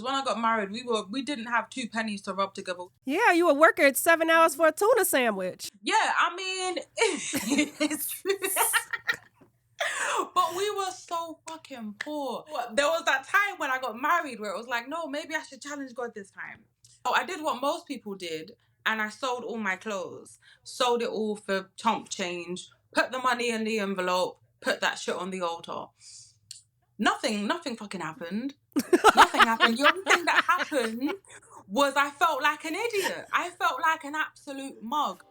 when I got married, we didn't have 2 pennies to rub together. Yeah, you were working at 7 hours for a tuna sandwich. Yeah, I mean, it's true. But we were so fucking poor. There was that time when I got married where it was like, no, maybe I should challenge God this time. So I did what most people did, and I sold all my clothes. Sold it all for chump change, put the money in the envelope, put that shit on the altar. Nothing fucking happened. Nothing happened. The only thing that happened was I felt like an idiot. I felt like an absolute mug.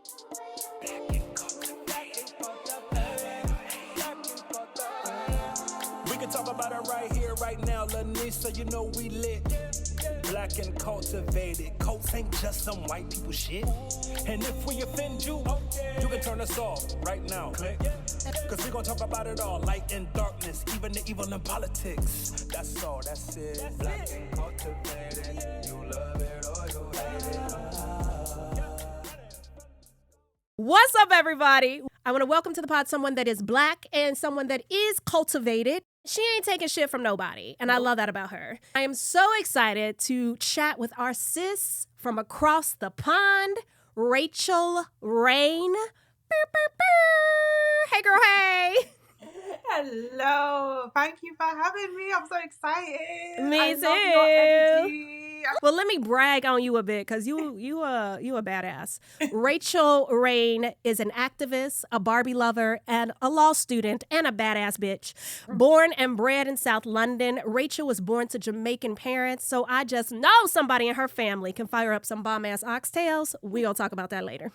We can talk about it right here, right now, lanisa. You know we lit. Black and cultivated. Cults ain't just some white people shit. And if we offend you, you can turn us off right now. Click. Cause we gonna talk about it all. Light and darkness, even the evil in politics. That's all, that's it. Black and cultivated. You love it or you hate it. What's up, everybody? I want to welcome to the pod someone that is Black and someone that is cultivated. She ain't taking shit from nobody, and I love that about her. I am so excited to chat with our sis from across the pond, Rachael Reign. Hey, girl, hey. Hello. Thank you for having me. I'm so excited. Me I too. love your energy. Well, let me brag on you a bit because you a badass. Rachael Reign is an activist, a Barbie lover, and a law student, and a badass bitch. Born and bred in South London, Rachael was born to Jamaican parents, so I just know somebody in her family can fire up some bomb-ass oxtails. We gonna talk about that later.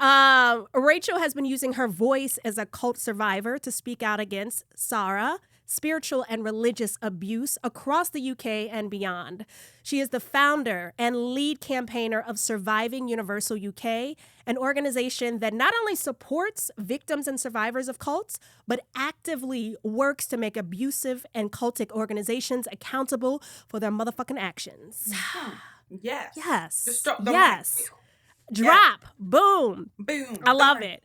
Rachael has been using her voice as a cult survivor to speak out against Sarah, spiritual and religious abuse across the UK and beyond. She is the founder and lead campaigner of Surviving Universal UK, an organization that not only supports victims and survivors of cults, but actively works to make abusive and cultic organizations accountable for their motherfucking actions. Yes. Yes. Just drop the yes. mic. Drop. Yeah. Boom. Boom. I love it.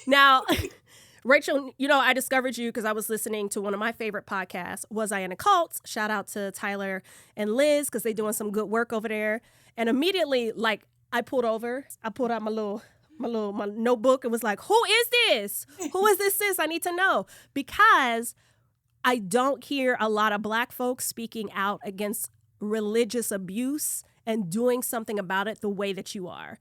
Now, Rachael, you know, I discovered you because I was listening to one of my favorite podcasts, Was I in a Cult? Shout out to Tyler and Liz because they're doing some good work over there. And immediately, like, I pulled out my notebook and was like, who is this? Who is this sis? I need to know. Because I don't hear a lot of Black folks speaking out against religious abuse and doing something about it the way that you are.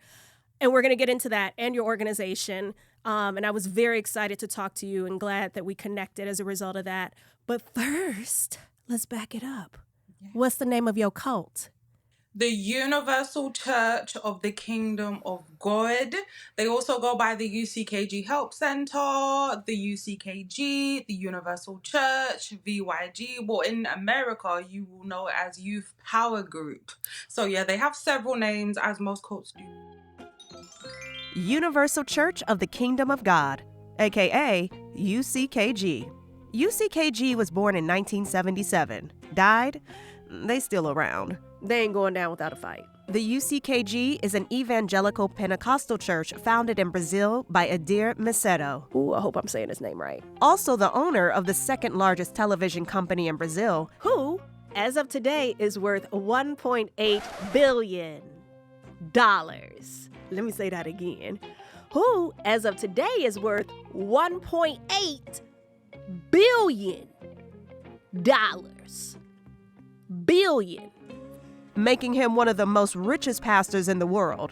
And we're going to get into that and your organization. And I was very excited to talk to you and glad that we connected as a result of that. But first, let's back it up. Yeah. What's the name of your cult? The Universal Church of the Kingdom of God. They also go by the UCKG Help Center, the UCKG, the Universal Church, VYG. Well, in America, you will know it as Youth Power Group. So yeah, they have several names, as most cults do. Universal Church of the Kingdom of God, aka UCKG. UCKG was born in 1977. Died? They still around. They ain't going down without a fight. The UCKG is an evangelical Pentecostal church founded in Brazil by Edir Macedo. Ooh, I hope I'm saying his name right. Also the owner of the second largest television company in Brazil, who, as of today, is worth $1.8 billion. Let me say that again. Who, as of today, is worth $1.8 billion. Billion. Making him one of the most richest pastors in the world.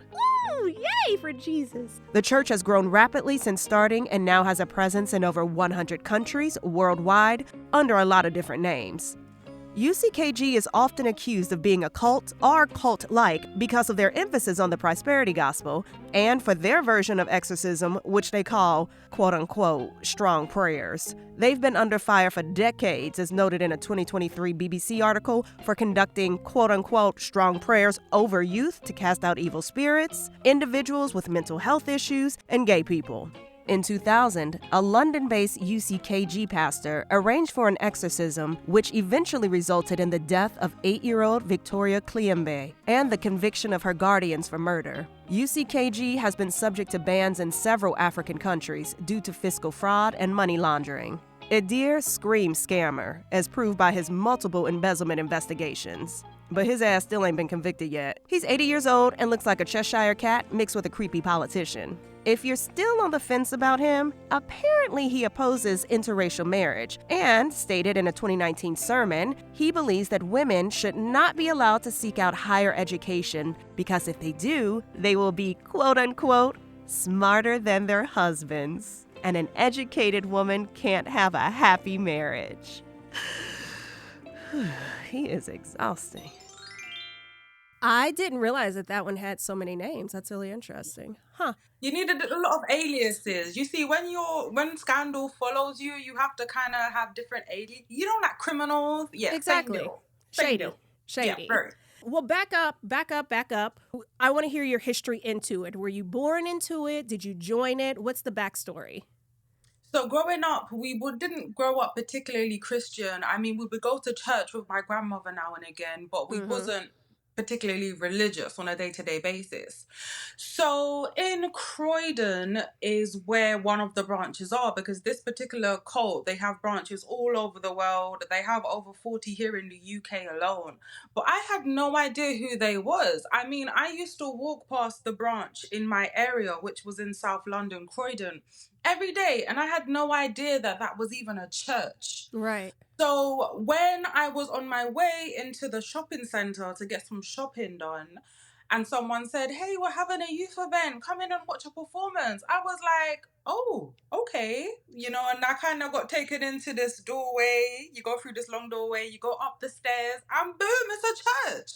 Ooh, yay for Jesus. The church has grown rapidly since starting and now has a presence in over 100 countries worldwide under a lot of different names. UCKG is often accused of being a cult or cult-like because of their emphasis on the prosperity gospel and for their version of exorcism, which they call, quote-unquote, strong prayers. They've been under fire for decades, as noted in a 2023 BBC article, for conducting, quote-unquote, strong prayers over youth to cast out evil spirits, individuals with mental health issues, and gay people. In 2000, a London-based UCKG pastor arranged for an exorcism, which eventually resulted in the death of 8-year-old Victoria Kliembe and the conviction of her guardians for murder. UCKG has been subject to bans in several African countries due to fiscal fraud and money laundering. Edir screams scammer, as proved by his multiple embezzlement investigations. But his ass still ain't been convicted yet. He's 80 years old and looks like a Cheshire cat mixed with a creepy politician. If you're still on the fence about him, apparently he opposes interracial marriage and stated in a 2019 sermon he believes that women should not be allowed to seek out higher education because if they do, they will be quote-unquote smarter than their husbands. And an educated woman can't have a happy marriage. He is exhausting. I didn't realize that one had so many names. That's really interesting. Huh. You needed a lot of aliases. You see, when scandal follows you, you have to kind of have different aliases. You know, like criminals. Yeah, Exactly. Same deal. Shady. Yeah, very. Well, back up. I want to hear your history into it. Were you born into it? Did you join it? What's the backstory? So growing up, didn't grow up particularly Christian. I mean, we would go to church with my grandmother now and again, but we wasn't particularly religious on a day-to-day basis. So in Croydon is where one of the branches are, because this particular cult, they have branches all over the world. They have over 40 here in the UK alone. But I had no idea who they was. I mean, I used to walk past the branch in my area, which was in South London, Croydon, every day, and I had no idea that was even a church. Right. So when I was on my way into the shopping centre to get some shopping done, and someone said, "Hey, we're having a youth event, come in and watch a performance," I was like, oh, okay. You know, and I kind of got taken into this doorway. You go through this long doorway, you go up the stairs, and boom, it's a church.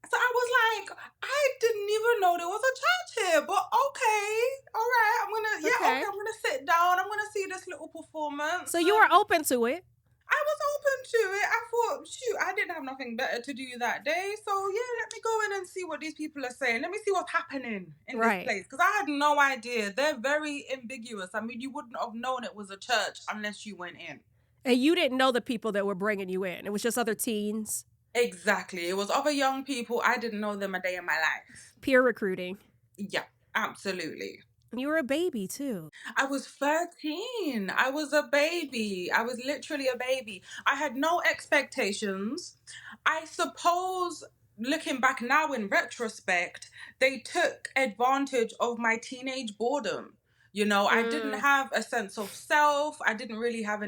So I was like, I didn't even know there was a church here, but okay, all right, I'm gonna sit down, I'm gonna see this little performance. So you were open to it? I was open to it. I thought, shoot, I didn't have nothing better to do that day, so yeah, let me go in and see what these people are saying. Let me see what's happening in this place, because I had no idea. They're very ambiguous. I mean, you wouldn't have known it was a church unless you went in. And you didn't know the people that were bringing you in. It was just other teens. Exactly. It was other young people. I didn't know them a day in my life. Peer recruiting. Yeah, absolutely. You were a baby, too. I was 13. I was a baby. I was literally a baby. I had no expectations. I suppose, looking back now in retrospect, they took advantage of my teenage boredom. You know, I didn't have a sense of self. I didn't really have I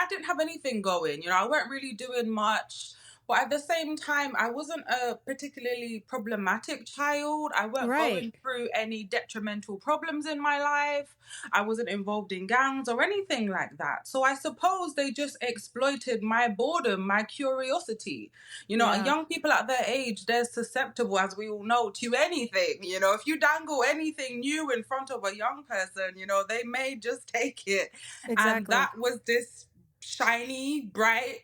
didn't have anything going. You know, I weren't really doing much. But at the same time, I wasn't a particularly problematic child. I weren't going through any detrimental problems in my life. I wasn't involved in gangs or anything like that. So I suppose they just exploited my boredom, my curiosity. You know, young people at their age, they're susceptible, as we all know, to anything. You know, if you dangle anything new in front of a young person, you know, they may just take it. Exactly. And that was this shiny, bright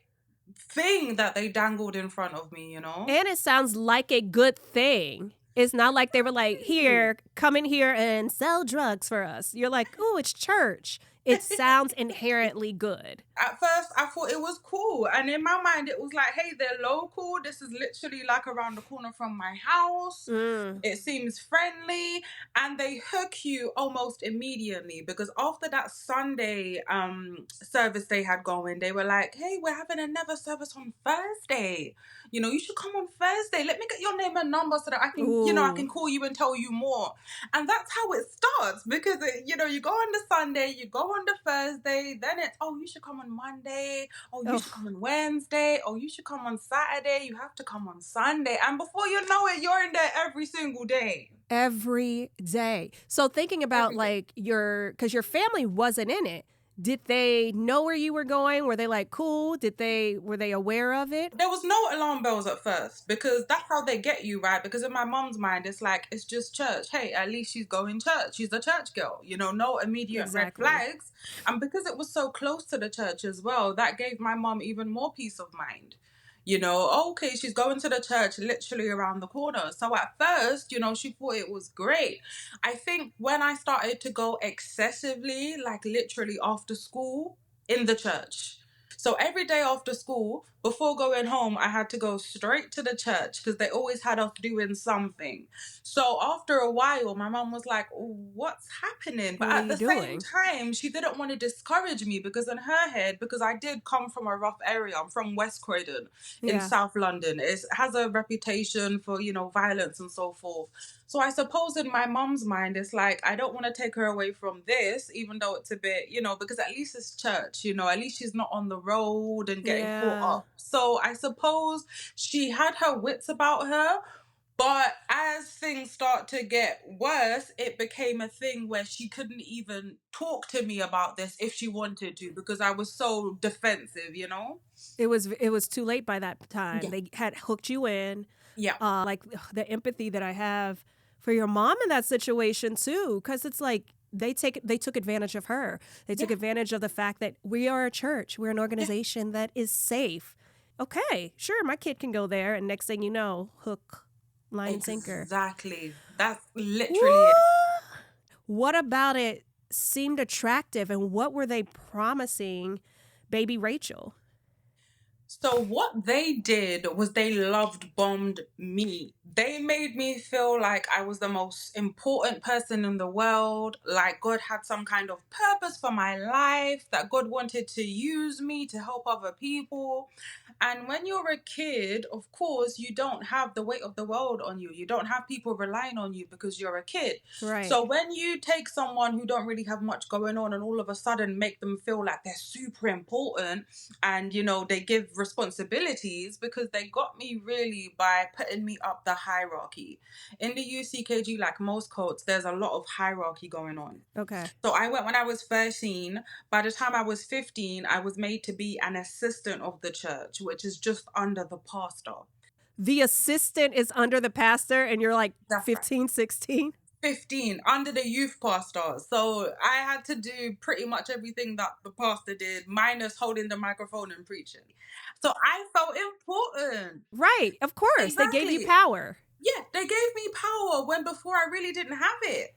thing that they dangled in front of me, you know? And it sounds like a good thing. It's not like they were like, here, come in here and sell drugs for us. You're like, ooh, it's church. It sounds inherently good. At first, I thought it was cool. And in my mind, it was like, hey, they're local. This is literally like around the corner from my house. It seems friendly. And they hook you almost immediately. Because after that Sunday service they had going, they were like, hey, we're having another service on Thursday. You know, you should come on Thursday. Let me get your name and number so that I can, you know, I can call you and tell you more. And that's how it starts. Because, you know, you go on the Sunday, you go on the Thursday, then it's, oh, you should come on Monday. Oh, you should come on Wednesday. Oh, you should come on Saturday. You have to come on Sunday. And before you know it, you're in there every single day. Every day. So thinking about like because your family wasn't in it. Did they know where you were going? Were they like, cool? Were they aware of it? There was no alarm bells at first because that's how they get you, right? Because in my mom's mind, it's like, it's just church. Hey, at least she's going church. She's a church girl, you know, no immediate red flags. And because it was so close to the church as well, that gave my mom even more peace of mind. You know, okay, she's going to the church literally around the corner. So at first, you know, she thought it was great. I think when I started to go excessively, like literally after school in the church. So every day after school, before going home, I had to go straight to the church because they always had us doing something. So after a while, my mum was like, what's happening? But What are at you the same doing? time, she didn't want to discourage me because in her head, because I did come from a rough area. I'm from West Croydon in Yeah. South London. It has a reputation for, violence and so forth. So I suppose in my mum's mind, it's like, I don't want to take her away from this, even though it's a bit, because at least it's church, at least she's not on the road and getting caught Yeah. up. So I suppose she had her wits about her. But as things start to get worse, it became a thing where she couldn't even talk to me about this if she wanted to because I was so defensive, It was too late by that time. Yeah. They had hooked you in. Yeah. Like the empathy that I have for your mom in that situation too, because it's like they took advantage of her. They took advantage of the fact that we are a church, we're an organization that is safe. Okay, sure, my kid can go there, and next thing you know, hook, line, and sinker. Exactly. That's literally it. What about it seemed attractive, and what were they promising baby Rachel? So what they did was they loved bombed me. They made me feel like I was the most important person in the world, like God had some kind of purpose for my life, that God wanted to use me to help other people. And when you're a kid, of course, you don't have the weight of the world on you. You don't have people relying on you because you're a kid. Right. So when you take someone who don't really have much going on and all of a sudden make them feel like they're super important and, they give responsibilities, because they got me really by putting me up the hierarchy. In the UCKG, like most cults, there's a lot of hierarchy going on. Okay. So I went when I was 13. By the time I was 15, I was made to be an assistant of the church, which is just under the pastor. The assistant is under the pastor, and you're like That's 15, right. 16? 15, under the youth pastor. So I had to do pretty much everything that the pastor did, minus holding the microphone and preaching. So I felt important. Right, of course. Exactly. They gave you power. Yeah, they gave me power when before I really didn't have it.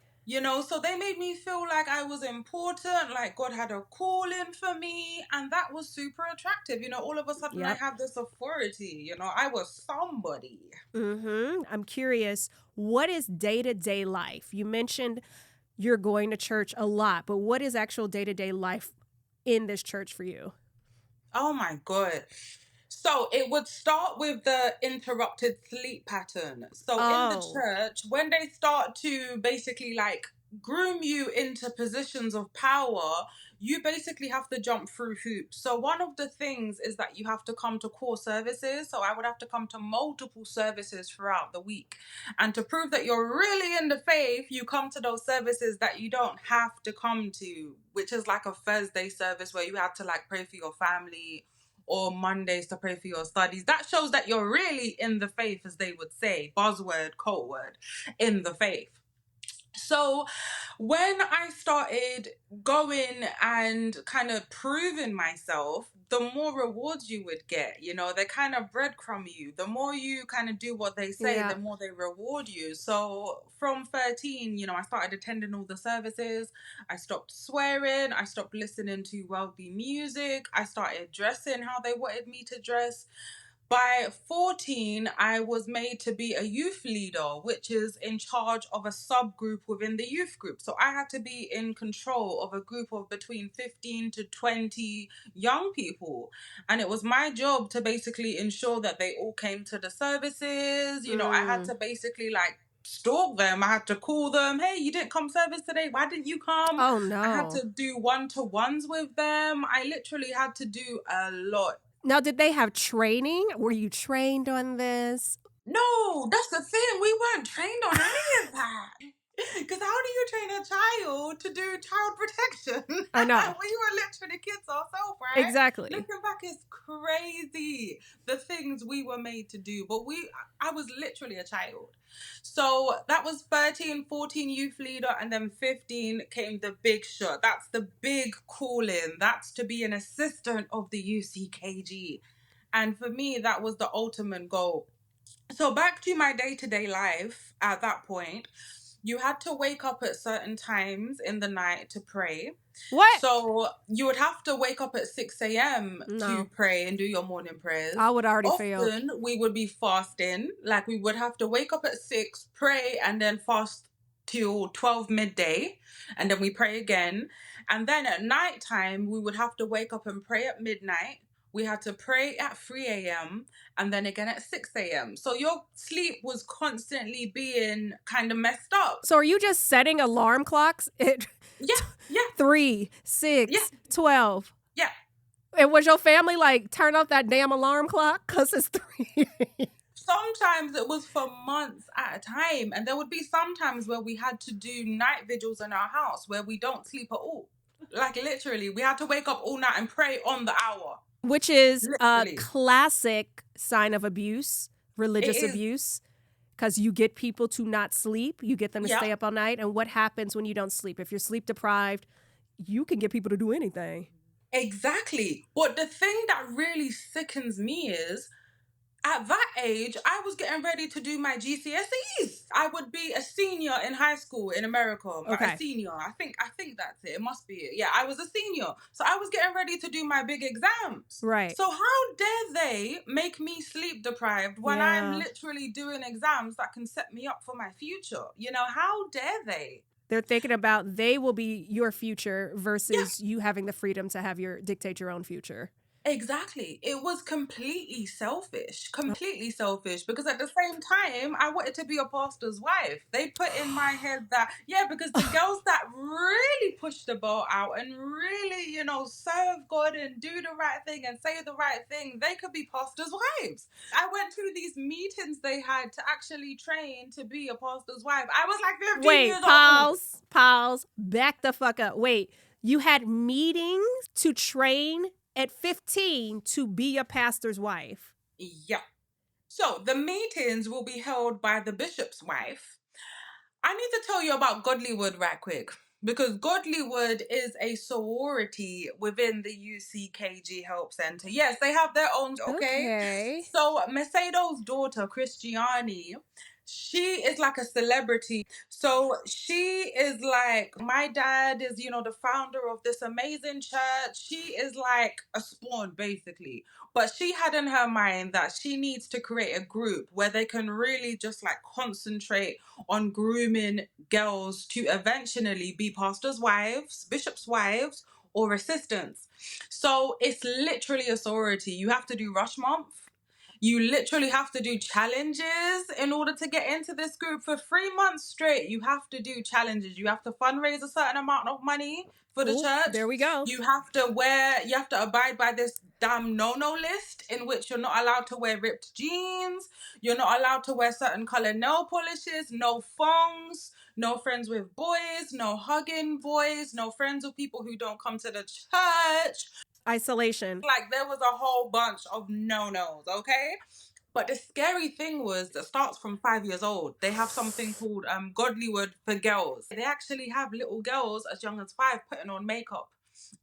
So they made me feel like I was important, like God had a calling for me, and that was super attractive. All of a sudden I have this authority, I was somebody. I'm curious, what is day-to-day life? You mentioned you're going to church a lot, but what is actual day-to-day life in this church for you? Oh my God. So it would start with the interrupted sleep pattern. So in the church, when they start to basically like groom you into positions of power, you basically have to jump through hoops. So one of the things is that you have to come to core services. So I would have to come to multiple services throughout the week. And to prove that you're really in the faith, you come to those services that you don't have to come to, which is like a Thursday service where you have to like pray for your family, or Mondays to pray for your studies. That shows that you're really in the faith, as they would say, buzzword, code word, in the faith. So when I started going and kind of proving myself, the more rewards you would get. They kind of breadcrumb you. The more you kind of do what they say, the more they reward you. So from 13, I started attending all the services. I stopped swearing. I stopped listening to worldly music. I started dressing how they wanted me to dress. By 14, I was made to be a youth leader, which is in charge of a subgroup within the youth group. So I had to be in control of a group of between 15 to 20 young people. And it was my job to basically ensure that they all came to the services. I had to basically like stalk them. I had to call them. Hey, you didn't come service today. Why didn't you come? Oh, no. I had to do one-to-ones with them. I literally had to do a lot. Now, did they have training? Were you trained on this? No, that's the thing. We weren't trained on any of that. Because how do you train a child to do child protection? I know. We were literally kids ourselves, right? Exactly. Looking back, it's crazy the things we were made to do. But I was literally a child. So that was 13, 14 youth leader, and then 15 came the big shot. That's the big calling. That's to be an assistant of the UCKG. And for me, that was the ultimate goal. So back to my day-to-day life at that point. you had to wake up at certain times in the night to pray. What? So you would have to wake up at 6 a.m. to pray and do your morning prayers. I would already fail. Often we would be fasting. Like we would have to wake up at 6, pray, and then fast till 12 midday. And then we pray again. And then at night time, we would have to wake up and pray at midnight. We had to pray at 3 a.m. and then again at 6 a.m. So your sleep was constantly being kind of messed up. So are you just setting alarm clocks at Yeah. 3, 6, 12? Yeah. And was your family like, turn off that damn alarm clock? Because it's 3. Sometimes it was for months at a time. And there would be some times where we had to do night vigils in our house where we don't sleep at all. Like literally, we had to wake up all night and pray on the hour. Which is Literally. a classic sign of abuse, religious abuse. Because you get people to not sleep. You get them to stay up all night. And what happens when you don't sleep? If you're sleep deprived, you can get people to do anything. Exactly. But the thing that really sickens me is, at that age, I was getting ready to do my GCSEs. I would be a senior in high school in America. Okay. A senior. I think that's it. It must be it. Yeah, I was a senior. So I was getting ready to do my big exams. Right. So how dare they make me sleep deprived when I'm literally doing exams that can set me up for my future? You know, how dare they? They're thinking about they will be your future versus you having the freedom to have dictate your own future. Exactly. It was completely selfish, because at the same time, I wanted to be a pastor's wife. They put in my head that, because the girls that really push the boat out and really, serve God and do the right thing and say the right thing, they could be pastor's wives. I went to these meetings they had to actually train to be a pastor's wife. I was like 15 years old. Pause. Back the fuck up. Wait, you had meetings to train at 15 to be a pastor's wife? Yeah. So the meetings will be held by the bishop's wife. I need to tell you about Godlywood right quick, because Godlywood is a sorority within the UCKG Help Center. Yes, they have their own, okay? So Macedo's daughter, Christiani, she is like a celebrity. So she is like, my dad is, the founder of this amazing church. She is like a spawn, basically. But she had in her mind that she needs to create a group where they can really just like concentrate on grooming girls to eventually be pastors' wives, bishops' wives, or assistants. So it's literally a sorority. You have to do rush month. You literally have to do challenges in order to get into this group. For 3 months straight, you have to do challenges. You have to fundraise a certain amount of money for the church. There we go. You have to abide by this damn no-no list in which you're not allowed to wear ripped jeans. You're not allowed to wear certain color nail polishes, no thongs, no friends with boys, no hugging boys, no friends with people who don't come to the church. Isolation. Like, there was a whole bunch of no-nos, okay? But the scary thing was that starts from 5 years old. They have something called Godlywood for girls. They actually have little girls as young as 5 putting on makeup.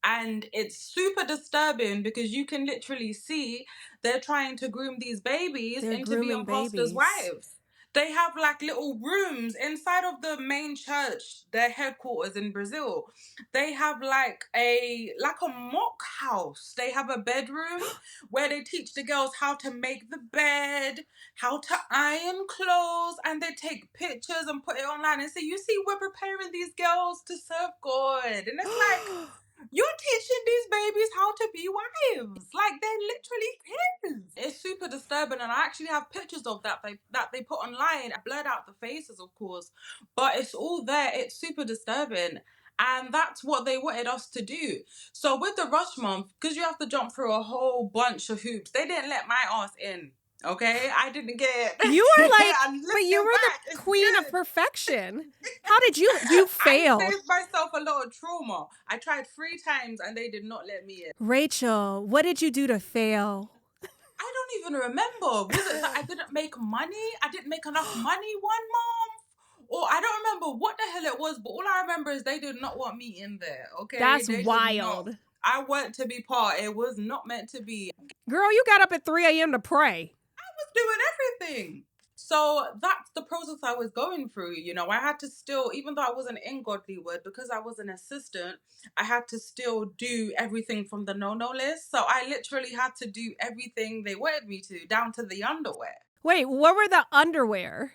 And it's super disturbing because you can literally see they're trying to groom these babies into being pastors' wives. They have like little rooms inside of the main church, their headquarters in Brazil. They have like a mock house. They have a bedroom where they teach the girls how to make the bed, how to iron clothes, and they take pictures and put it online and say, you see, we're preparing these girls to serve God. And it's like, you're teaching these babies how to be wives. Like, they're literally kids. It's super disturbing, and I actually have pictures of that they put online. I blurred out the faces, of course, but it's all there. It's super disturbing. And that's what they wanted us to do. So with the rush month, because you have to jump through a whole bunch of hoops, they didn't let my ass in. Okay, I didn't get. You were like, but you were the queen of perfection. How did you failed? I saved myself a lot of trauma. I tried 3 times and they did not let me in. Rachel, what did you do to fail? I don't even remember. Was it that I didn't make money? I didn't make enough money one month? Or I don't remember what the hell it was, but all I remember is they did not want me in there. Okay, that's wild. I want to be part. It was not meant to be. Girl, you got up at 3 a.m. to pray. Was doing everything. So that's the process I was going through. You know, I had to still, even though I wasn't in Godlywood, because I was an assistant, I had to still do everything from the no-no list. So I literally had to do everything they wanted me to, down to the underwear. Wait, what were the underwear?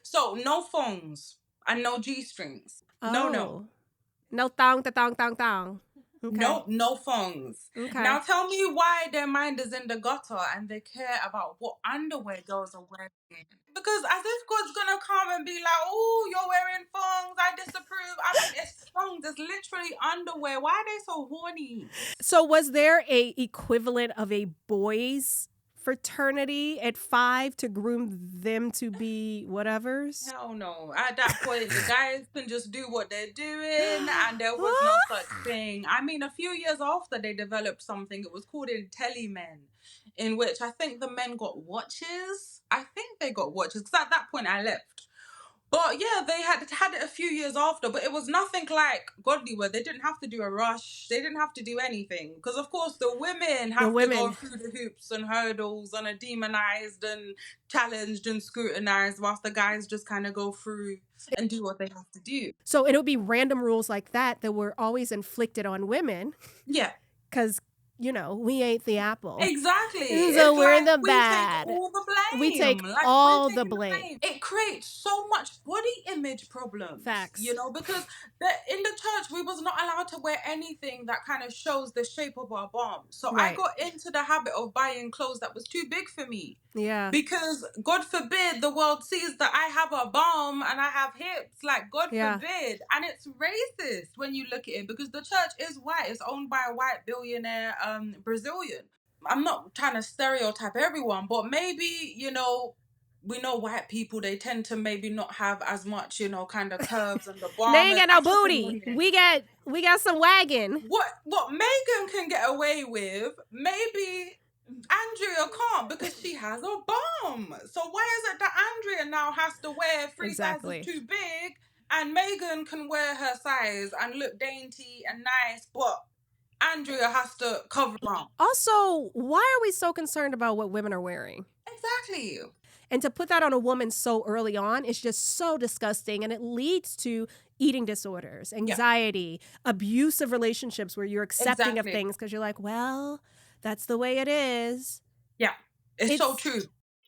So no phones and no G-strings. No. No thong, thong. Okay. No phones. Okay. Now tell me why their mind is in the gutter and they care about what underwear girls are wearing. Because as if God's gonna come and be like, oh, you're wearing thongs, I disapprove. I mean, it's thongs, it's literally underwear. Why are they so horny? So was there a equivalent of a boys' fraternity at 5 to groom them to be whatevers? Hell no. At that point, the guys can just do what they're doing, and there was no such thing. I mean, a few years after they developed something, it was called IntelliMen, in which I think the men got watches. I think they got watches, because at that point I left. But yeah, they had it a few years after, but it was nothing like Godlywood. They didn't have to do a rush. They didn't have to do anything. Because, of course, the women have to go through the hoops and hurdles and are demonized and challenged and scrutinized, whilst the guys just kind of go through and do what they have to do. So it would be random rules like that were always inflicted on women. Yeah. Because, you know, we ain't the apple. Exactly. So we're like the bad. We take all the blame. We take all the blame. It creates so much body image problems. Facts. You know, because in the church, we was not allowed to wear anything that kind of shows the shape of our bum. So I got into the habit of buying clothes that was too big for me. Yeah. Because God forbid the world sees that I have a bum and I have hips. Like, God forbid. And it's racist when you look at it, because the church is white. It's owned by a white billionaire Brazilian. I'm not trying to stereotype everyone, but maybe, you know, we know white people, they tend to maybe not have as much, you know, kind of curves and the bum. They ain't got no booty. We got some wagon. What Megan can get away with, maybe Andrea can't, because she has a bum. So why is it that Andrea now has to wear 3 sizes too big and Megan can wear her size and look dainty and nice, but Andrea has to cover up? Also, why are we so concerned about what women are wearing? Exactly. And to put that on a woman so early on is just so disgusting. And it leads to eating disorders, anxiety, abusive relationships where you're accepting of things because you're like, well, that's the way it is. Yeah, it's so true.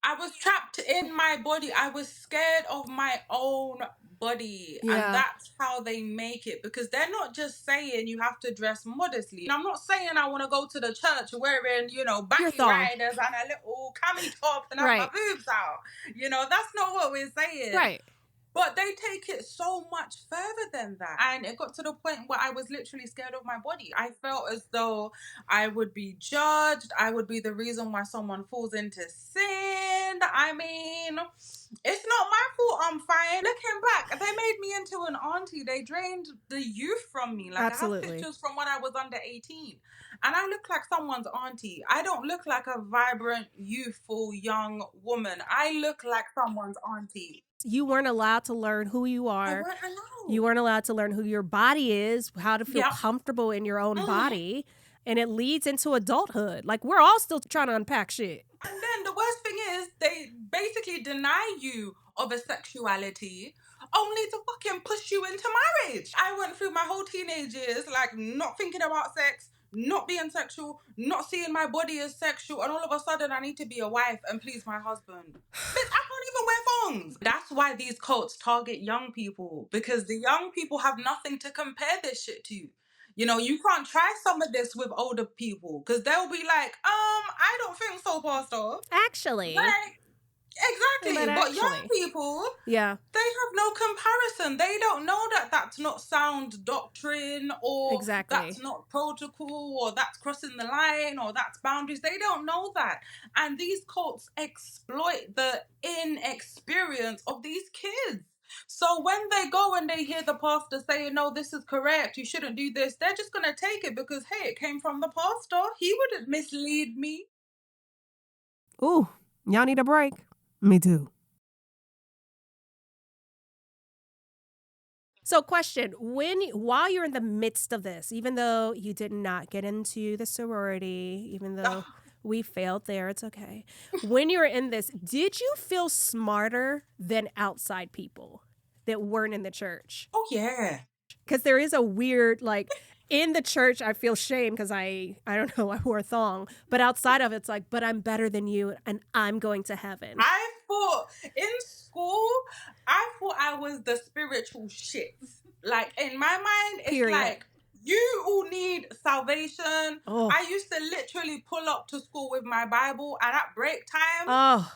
I was trapped in my body. I was scared of my own body. And that's how they make it, because they're not just saying you have to dress modestly. And I'm not saying I want to go to the church wearing, you know, baggy riders and a little cami top and have my boobs out. You know, that's not what we're saying. Right. But they take it so much further than that. And it got to the point where I was literally scared of my body. I felt as though I would be judged. I would be the reason why someone falls into sin. I mean, it's not my fault I'm fine. Looking back, they made me into an auntie. They drained the youth from me. Like, I have pictures from when I was under 18. And I look like someone's auntie. I don't look like a vibrant, youthful, young woman. I look like someone's auntie. You weren't allowed to learn who you are. I weren't allowed. You weren't allowed to learn who your body is, how to feel comfortable in your own body. And it leads into adulthood. Like, we're all still trying to unpack shit. And then the worst thing is, they basically deny you of a sexuality only to fucking push you into marriage. I went through my whole teenage years, like, not thinking about sex, not being sexual, not seeing my body as sexual, and all of a sudden I need to be a wife and please my husband. Bitch, I can't even wear thongs. That's why these cults target young people, because the young people have nothing to compare this shit to. You know, you can't try some of this with older people, because they'll be like, I don't think so, Pastor. Actually. Exactly. But young people, they have no comparison. They don't know that that's not sound doctrine, or that's not protocol, or that's crossing the line, or that's boundaries. They don't know that. And these cults exploit the inexperience of these kids. So when they go and they hear the pastor saying, no, this is correct, you shouldn't do this, they're just going to take it because, hey, it came from the pastor. He wouldn't mislead me. Ooh, y'all need a break? Me too. So question, while you're in the midst of this, even though you did not get into the sorority, even though We failed there. It's okay. When you were in this, did you feel smarter than outside people that weren't in the church? Oh, yeah. Because there is a weird, like, in the church, I feel shame because I don't know, I wore a thong. But outside of it, it's like, but I'm better than you and I'm going to heaven. I thought in school, I thought I was the spiritual shit. Like, in my mind, it's Period. like, you all need salvation. Oh. I used to literally pull up to school with my Bible, and at break time, Oh,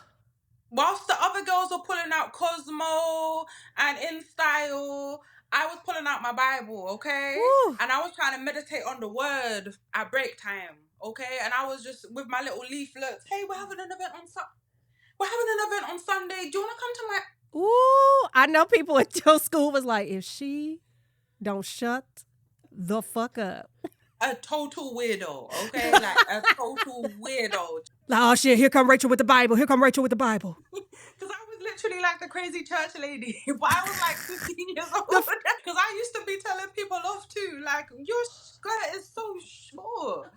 whilst the other girls were pulling out Cosmo and In Style, I was pulling out my Bible, okay? Woo. And I was trying to meditate on the word at break time, okay? And I was just with my little leaflets. Hey, we're having an event on Sunday. Do you want to come to my... ooh, I know people at your school was like, if she don't shut the fuck up. A total weirdo, okay? Like, a total weirdo. Like, oh shit, here come Rachel with the Bible. Because I was literally like the crazy church lady, but I was like 15 years old. Because I used to be telling people off too, like, your skirt is so short.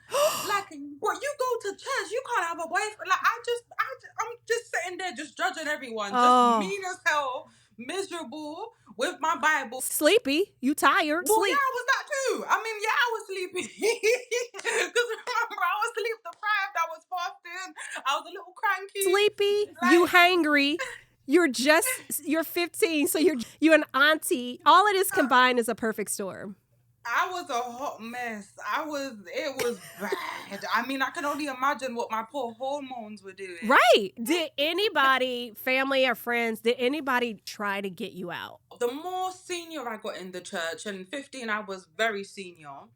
Like, what, you go to church, you can't have a boyfriend. Like, I'm just sitting there just judging everyone, just mean as hell, miserable, with my Bible. Sleepy, you tired, Well, sleep. yeah, I was that too. I mean, yeah, I was sleepy. Because remember, I was sleep deprived, I was fasting, I was a little cranky. Sleepy, Like, you hangry. You're 15, so you're an auntie. All of this combined is a perfect storm. I was a hot mess. It was bad. I mean, I can only imagine what my poor hormones were doing. Right. Did anybody, family or friends, did anybody try to get you out? The more senior I got in the church, and 15 I was very senior,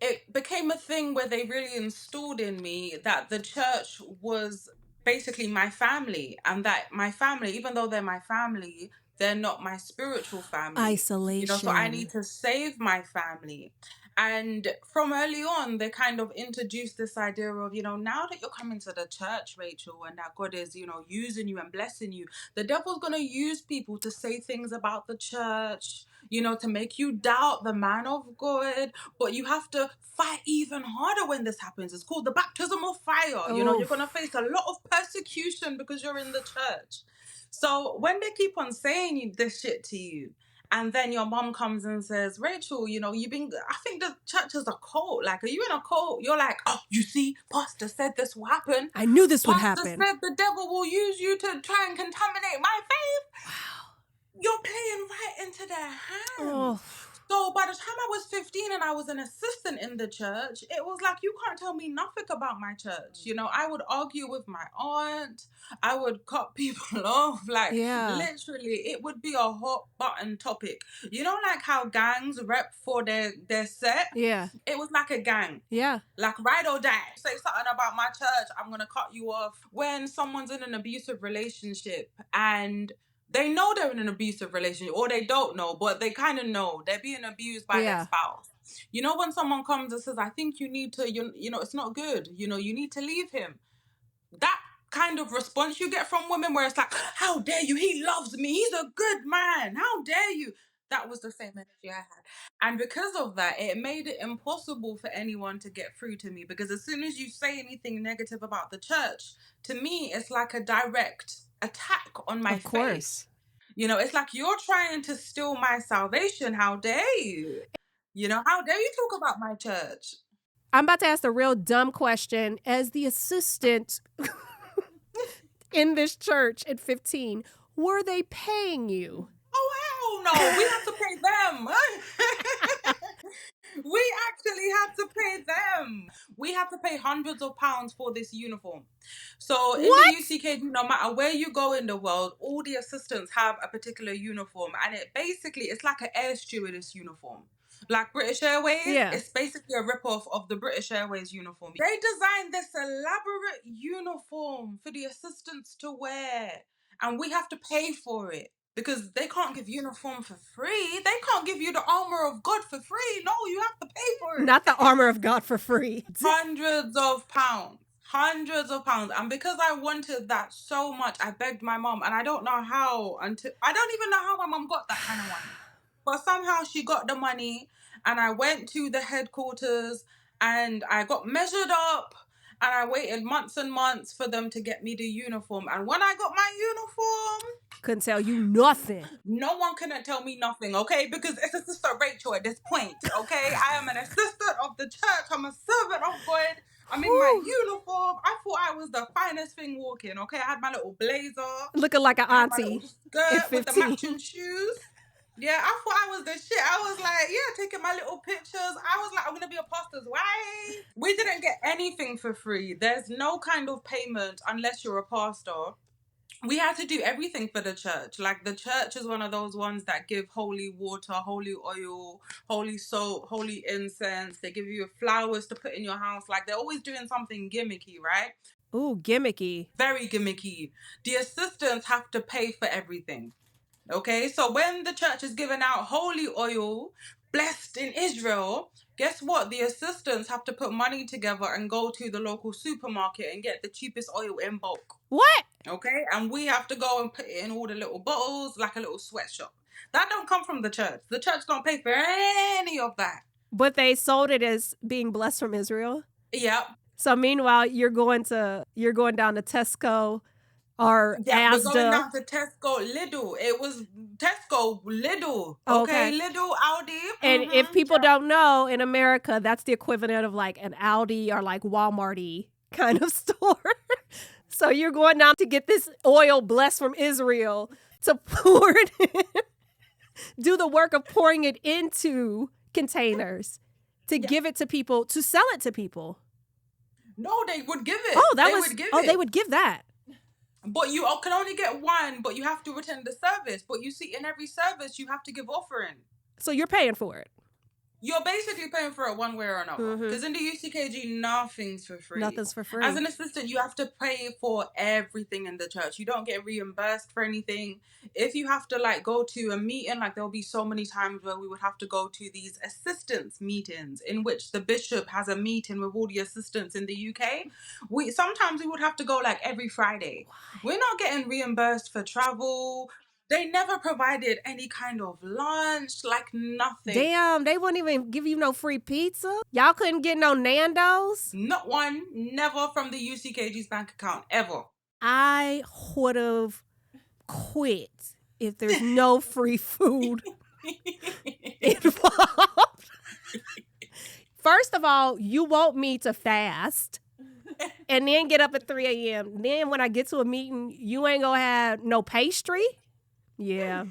it became a thing where they really installed in me that the church was basically my family, and that my family, even though they're my family, they're not my spiritual family. Isolation. You know, so I need to save my family. And from early on, they kind of introduced this idea of, you know, now that you're coming to the church, Rachel, and that God is, you know, using you and blessing you, the devil's going to use people to say things about the church, you know, to make you doubt the man of God. But you have to fight even harder when this happens. It's called the baptism of fire. You know, you're going to face a lot of persecution because you're in the church. So when they keep on saying this shit to you, and then your mom comes and says, Rachel, you know, I think the church is a cult. Like, are you in a cult? You're like, oh, you see, Pastor said this will happen. I knew this would happen. Pastor said the devil will use you to try and contaminate my faith. Wow. You're playing right into their hands. Oh. So by the time I was 15 and I was an assistant in the church, it was like, you can't tell me nothing about my church. You know, I would argue with my aunt. I would cut people off. Like, literally, it would be a hot button topic. You know, like how gangs rep for their set? Yeah. It was like a gang. Yeah. Like, ride or die. Say something about my church, I'm going to cut you off. When someone's in an abusive relationship and they know they're in an abusive relationship, or they don't know, but they kind of know they're being abused by their spouse. You know, when someone comes and says, I think you need to, you know, it's not good. You know, you need to leave him. That kind of response you get from women where it's like, how dare you? He loves me. He's a good man. How dare you? That was the same energy I had. And because of that, it made it impossible for anyone to get through to me, because as soon as you say anything negative about the church, to me, it's like a direct attack on my faith. Of course. You know, it's like, you're trying to steal my salvation. How dare you? You know, how dare you talk about my church? I'm about to ask a real dumb question. As the assistant in this church at 15, were they paying you? Oh, hell no. We had to pay them. We actually had to pay them. We had to pay hundreds of pounds for this uniform. So in the UCKG, no matter where you go in the world, all the assistants have a particular uniform. And it's like an air stewardess uniform. Like British Airways, it's basically a rip-off of the British Airways uniform. They designed this elaborate uniform for the assistants to wear. And we have to pay for it. Because they can't give uniform for free. They can't give you the armor of God for free. No, you have to pay for it. Not the armor of God for free. Hundreds of pounds. And because I wanted that so much, I begged my mom. And I don't know how, I don't even know how my mom got that kind of money. But somehow she got the money. And I went to the headquarters and I got measured up. And I waited months and months for them to get me the uniform. And when I got my uniform, couldn't tell you nothing. no one couldn't tell me nothing, okay? Because it's a Sister Rachel at this point, okay? I am an assistant of the church. I'm a servant of God. I'm in my uniform. I thought I was the finest thing walking, okay? I had my little blazer. Looking like an I had my auntie little skirt with the 15. matching shoes. Yeah, I thought I was the shit. I was like, yeah, taking my little pictures. I was like, I'm going to be a pastor's wife. We didn't get anything for free. There's no kind of payment unless you're a pastor. We had to do everything for the church. Like, the church is one of those ones that give holy water, holy oil, holy soap, holy incense. They give you flowers to put in your house. Like, they're always doing something gimmicky, right? Ooh, gimmicky. Very gimmicky. The assistants have to pay for everything. Okay, so when the church is giving out holy oil, blessed in Israel, guess what? The assistants have to put money together and go to the local supermarket and get the cheapest oil in bulk. What? Okay, and we have to go and put it in all the little bottles like a little sweatshop. That don't come from the church. The church don't pay for any of that. But they sold it as being blessed from Israel? Yep. So meanwhile, you're going down to Tesco or Yeah, we're Asda. going down to Tesco, Lidl. It was Tesco, Lidl. Okay, Lidl, Aldi. And if people don't know, in America, that's the equivalent of like an Aldi or like Walmart-y kind of store. So you're going down to get this oil blessed from Israel to pour it in, do the work of pouring it into containers to give it to people, to sell it to people. No, they would give it. They would give that. But you can only get one, but you have to attend the service. But you see, in every service, you have to give offering. So you're paying for it. You're basically paying for it one way or another. Because in the UCKG, nothing's for free. Nothing's for free. As an assistant, you have to pay for everything in the church. You don't get reimbursed for anything. If you have to like go to a meeting, like there'll be so many times where we would have to go to these assistants meetings in which the bishop has a meeting with all the assistants in the UK. Sometimes we would have to go like every Friday. Why? We're not getting reimbursed for travel. They never provided any kind of lunch, like nothing. Damn, they wouldn't even give you no free pizza? Y'all couldn't get no Nando's? Not one, never from the UCKG's bank account, ever. I would have quit if there's no free food involved. First of all, you want me to fast and then get up at 3 a.m. Then when I get to a meeting, you ain't gonna have no pastry? Yeah,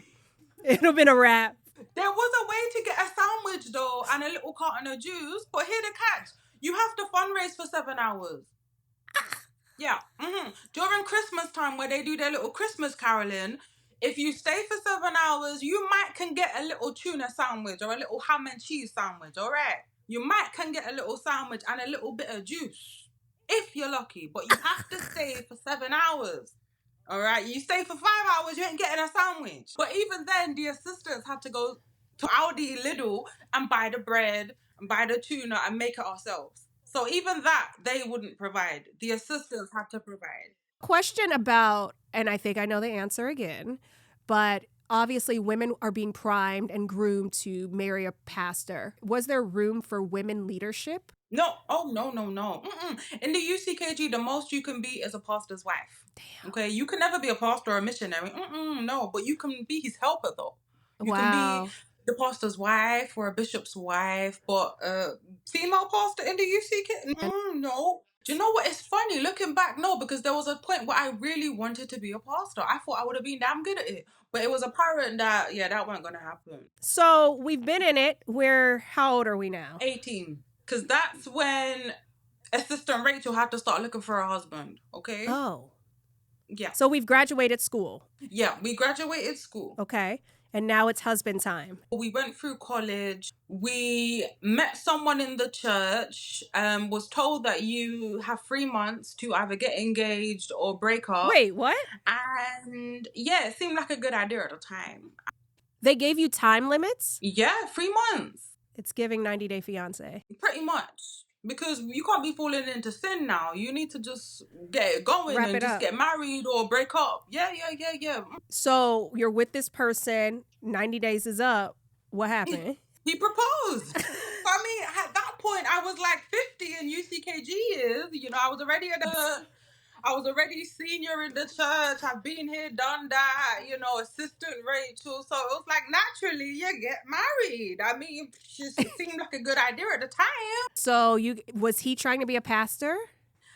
it'll been a wrap. There was a way to get a sandwich though and a little carton of juice, but here the catch: you have to fundraise for 7 hours. Yeah. During Christmas time, where they do their little Christmas caroling, if you stay for 7 hours, you might can get a little tuna sandwich or a little ham and cheese sandwich. All right, you might can get a little sandwich and a little bit of juice if you're lucky, but you have to stay for 7 hours. All right, you stay for 5 hours, you ain't getting a sandwich. But even then, the assistants had to go to Aldi, Lidl, and buy the bread, and buy the tuna, and make it ourselves. So even that, they wouldn't provide. The assistants had to provide. Question about, and I think I know the answer again, but obviously women are being primed and groomed to marry a pastor. Was there room for women leadership? No. Oh, no. In the UCKG, the most you can be is a pastor's wife. Damn. Okay, you can never be a pastor or a missionary. No, but you can be his helper, though. You can be the pastor's wife or a bishop's wife, but a female pastor in the UCK? No. Do you know what? It's funny, looking back, no, because there was a point where I really wanted to be a pastor. I thought I would have been damn good at it. But it was apparent that, that wasn't going to happen. So we've been in it. How old are we now? 18. Because that's when Assistant Rachel had to start looking for a husband, okay? Oh. Yeah. So we've graduated school. Yeah, we graduated school. Okay. And now it's husband time. We went through college. We met someone in the church, was told that you have 3 months to either get engaged or break up. Wait, what? And yeah, it seemed like a good idea at the time. They gave you time limits? Yeah, 3 months. It's giving 90 Day Fiancé. Pretty much. Because you can't be falling into sin now. You need to just get it going and just get married or break up. Yeah. So you're with this person, 90 days is up. What happened? He proposed. I mean, at that point, point, I was like 50 in UCKG years. You know, I was already senior in the church. I've been here, done that, you know, assistant Rachel. So it was like, naturally, you get married. I mean, it seemed like a good idea at the time. So was he trying to be a pastor?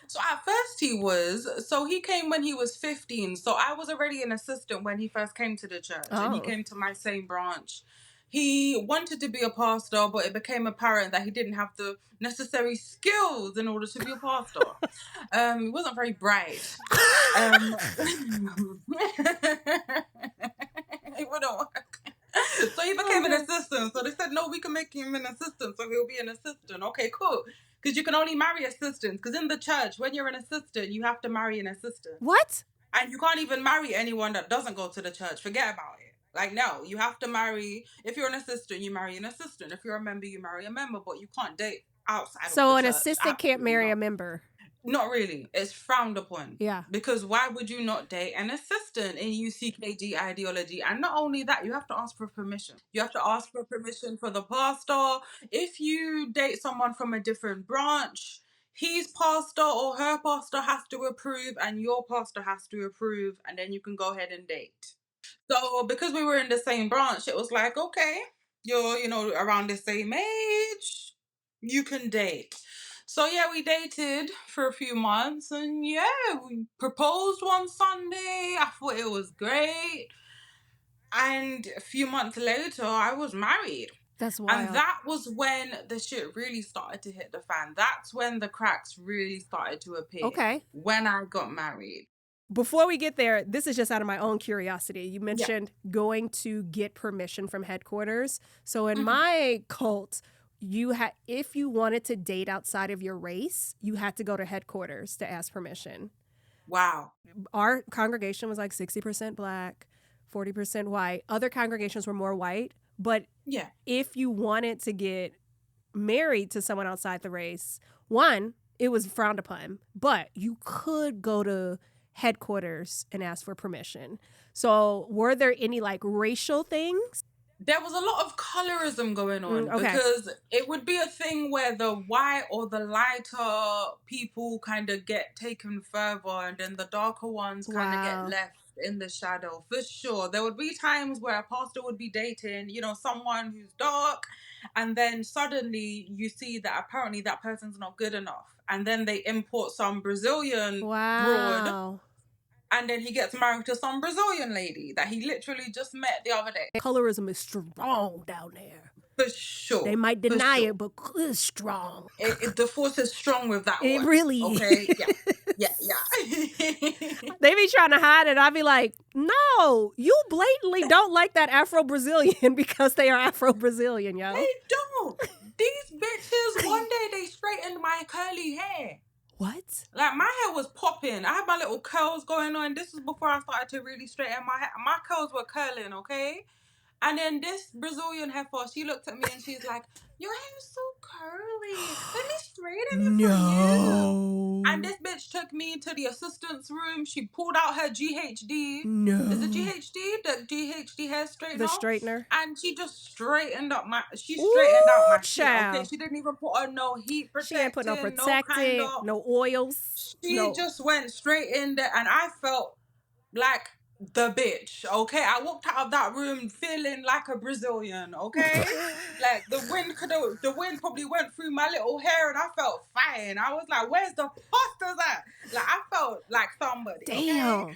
So at first he was. So he came when he was 15. So I was already an assistant when he first came to the church. And he came to my same branch. He wanted to be a pastor, but it became apparent that he didn't have the necessary skills in order to be a pastor. He wasn't very bright. It wouldn't work. So he became an assistant. So they said, no, we can make him an assistant. So he'll be an assistant. Okay, cool. Because you can only marry assistants. Because in the church, when you're an assistant, you have to marry an assistant. What? And you can't even marry anyone that doesn't go to the church. Forget about it. Like, no, you have to marry. If you're an assistant, you marry an assistant. If you're a member, you marry a member. But you can't date outside of the church. So an assistant can't marry a member? Not really. It's frowned upon. Yeah. Because why would you not date an assistant in UCKG ideology? And not only that, you have to ask for permission. You have to ask for permission for the pastor. If you date someone from a different branch, his pastor or her pastor has to approve and your pastor has to approve, and then you can go ahead and date. So because we were in the same branch, it was like, okay, you're, you know, around the same age, you can date. So yeah, we dated for a few months, and yeah, we proposed one Sunday. I thought it was great. And a few months later, I was married. That's wild. And that was when the shit really started to hit the fan. That's when the cracks really started to appear. Okay. When I got married. Before we get there, this is just out of my own curiosity. You mentioned going to get permission from headquarters. So in my cult, if you wanted to date outside of your race, you had to go to headquarters to ask permission. Wow. Our congregation was like 60% black, 40% white. Other congregations were more white. But if you wanted to get married to someone outside the race, one, it was frowned upon. But you could go to headquarters and ask for permission. So were there any like racial things? There was a lot of colorism going on because it would be a thing where the white or the lighter people kind of get taken further and then the darker ones kind of get left in the shadow. For sure. There would be times where a pastor would be dating, you know, someone who's dark, and then suddenly you see that apparently that person's not good enough. And then they import some Brazilian broad. And then he gets married to some Brazilian lady that he literally just met the other day. Colorism is strong down there. For sure. They might deny it, but it's strong. The force is strong with that one. It really is. Okay, yeah. They be trying to hide it. I be like, no, you blatantly don't like that Afro-Brazilian because they are Afro-Brazilian, yo. They don't. These bitches, one day they straightened my curly hair. What? Like, my hair was popping. I had my little curls going on. This was before I started to really straighten my hair. My curls were curling, okay? And then this Brazilian heifer, she looked at me and she's like, your hair is so curly. Let me straighten it for you. And this bitch took me to the assistant's room. She pulled out her GHD. No. Is it GHD? The GHD hair straightener? The straightener. And she just straightened up my... She straightened out my shit, child. okay? She didn't even put on no heat protectant. She ain't put no protectant, no oils. She just went straight in there, and I felt like the bitch, okay? I walked out of that room feeling like a Brazilian, okay? Like the wind probably went through my little hair, and I felt fine. I was like, where's the pastors at? Like, I felt like somebody. Damn. Okay?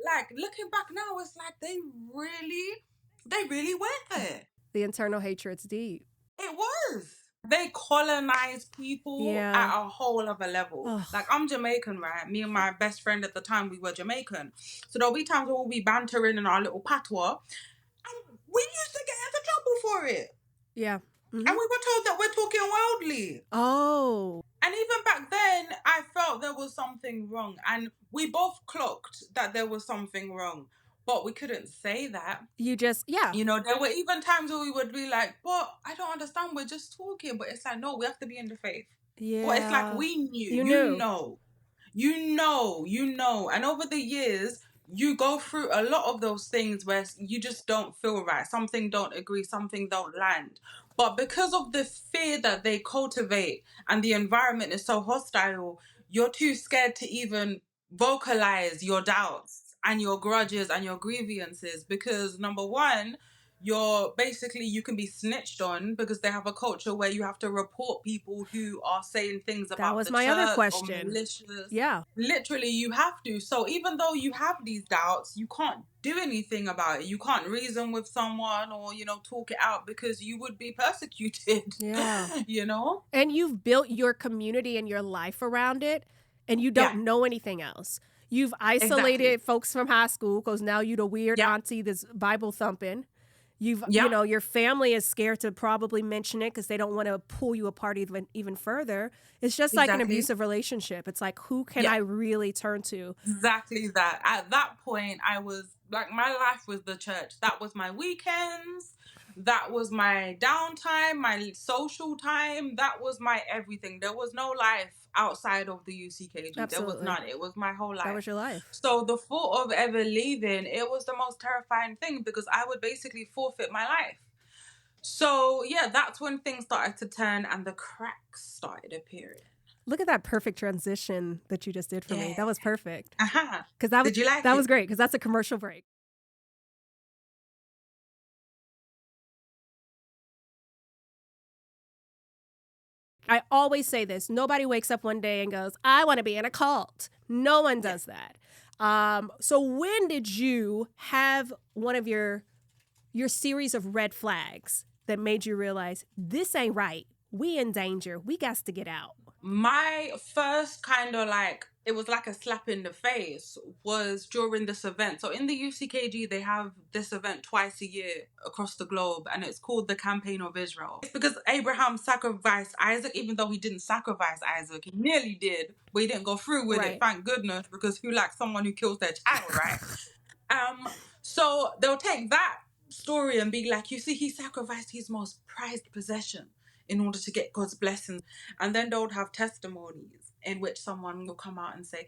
Like, looking back now, it's like they really went there. The internal hatred's deep. It was. They colonized people at a whole other level. Ugh. Like, I'm Jamaican, right? Me and my best friend at the time, we were Jamaican. So there'll be times where we'll be bantering in our little patois. And we used to get into trouble for it. Yeah. Mm-hmm. And we were told that we're talking wildly. Oh. And even back then, I felt there was something wrong. And we both clocked that there was something wrong. But we couldn't say that. You just, You know, there were even times where we would be like, but I don't understand, we're just talking. But it's like, no, we have to be in the faith. Yeah. But it's like, we knew. You know. And over the years, you go through a lot of those things where you just don't feel right. Something don't agree, something don't land. But because of the fear that they cultivate and the environment is so hostile, you're too scared to even vocalize your doubts and your grudges and your grievances because number one, you can be snitched on because they have a culture where you have to report people who are saying things about was the my church other or question. malicious. Yeah. Literally, you have to. So even though you have these doubts, you can't do anything about it. You can't reason with someone or, talk it out because you would be persecuted. Yeah. And you've built your community and your life around it, and you don't know anything else. You've isolated folks from high school because now you're the weird auntie that's Bible thumping. Your family is scared to probably mention it because they don't want to pull you apart even further. It's just like an abusive relationship. It's like, who can I really turn to? Exactly that. At that point, I was like, my life was the church. That was my weekends. That was my downtime, my social time. That was my everything. There was no life outside of the UCKG. Absolutely. There was none. It was my whole life. That was your life. So the thought of ever leaving, it was the most terrifying thing because I would basically forfeit my life. So yeah, that's when things started to turn and the cracks started appearing. Look at that perfect transition that you just did for me. That was perfect. Did you like that it? was great because that's a commercial break. I always say this. Nobody wakes up one day and goes, I want to be in a cult. No one does that. So when did you have one of your series of red flags that made you realize this ain't right? We in danger. We got to get out. My first kind of it was like a slap in the face was during this event. So in the UCKG, they have this event twice a year across the globe, and it's called the Campaign of Israel. It's because Abraham sacrificed Isaac, even though he didn't sacrifice Isaac. He nearly did, but he didn't go through with it, thank goodness, because who likes someone who kills their child, right? So they'll take that story and be like, you see, he sacrificed his most prized possession in order to get God's blessings. And then they would have testimonies in which someone will come out and say,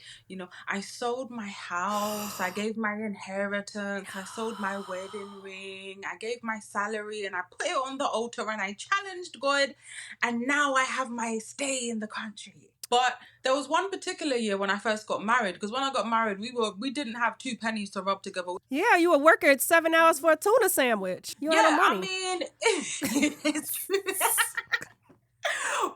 I sold my house, I gave my inheritance, I sold my wedding ring, I gave my salary and I put it on the altar and I challenged God and now I have my stay in the country. But there was one particular year when I first got married, because when I got married, we didn't have 2 pennies to rub together. Yeah, you were working at 7 hours for a tuna sandwich. You had money.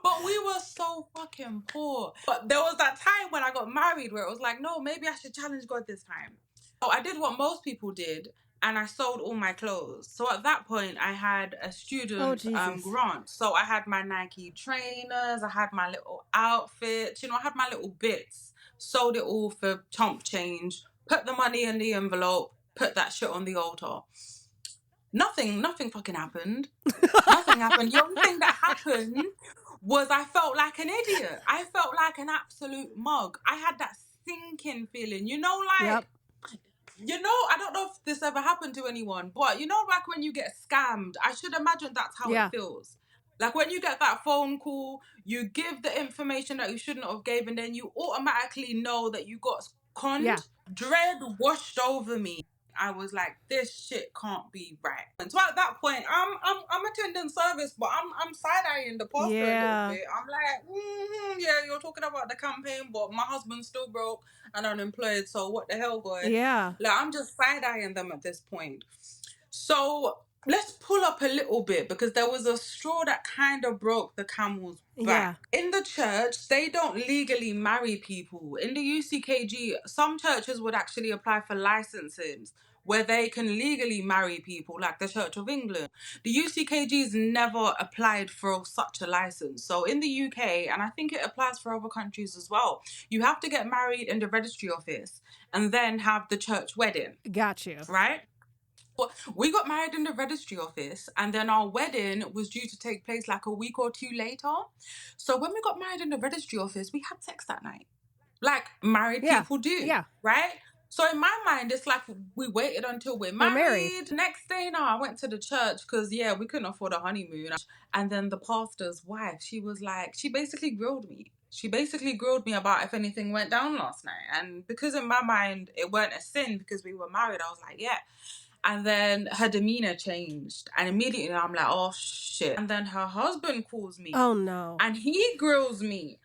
But we were so fucking poor. But there was that time when I got married where it was like, no, maybe I should challenge God this time. So I did what most people did, and I sold all my clothes. So at that point, I had a student grant. So I had my Nike trainers, I had my little outfits, I had my little bits. Sold it all for chump change, put the money in the envelope, put that shit on the altar. Nothing fucking happened. Nothing happened. The only thing that happened was I felt like an idiot. I felt like an absolute mug. I had that sinking feeling, I don't know if this ever happened to anyone, but like when you get scammed, I should imagine that's how it feels. Like when you get that phone call, you give the information that you shouldn't have gave, and then you automatically know that you got conned. Yeah. Dread washed over me. I was like, this shit can't be right. And so at that point, I'm attending service, but I'm side-eyeing the pastor a little bit. I'm like, yeah, you're talking about the campaign, but my husband's still broke and unemployed, so what the hell, God? Yeah. Like, I'm just side-eyeing them at this point. So let's pull up a little bit, because there was a straw that kind of broke the camel's back. Yeah. In the church, they don't legally marry people. In the UCKG, some churches would actually apply for licenses where they can legally marry people, like the Church of England. The UCKG's never applied for such a license. So in the UK, and I think it applies for other countries as well, you have to get married in the registry office and then have the church wedding. Got you. Right? We got married in the registry office, and then our wedding was due to take place like a week or 2 later. So when we got married in the registry office, we had sex that night. Like married people do. Yeah. Right? So in my mind, it's like we waited until we're married. Next day now, I went to the church because, we couldn't afford a honeymoon. And then the pastor's wife, she was like, she basically grilled me. She basically grilled me about if anything went down last night. And because in my mind, it weren't a sin because we were married, I was like, yeah. And then her demeanor changed. And immediately I'm like, oh, shit. And then her husband calls me. Oh, no. And he grills me.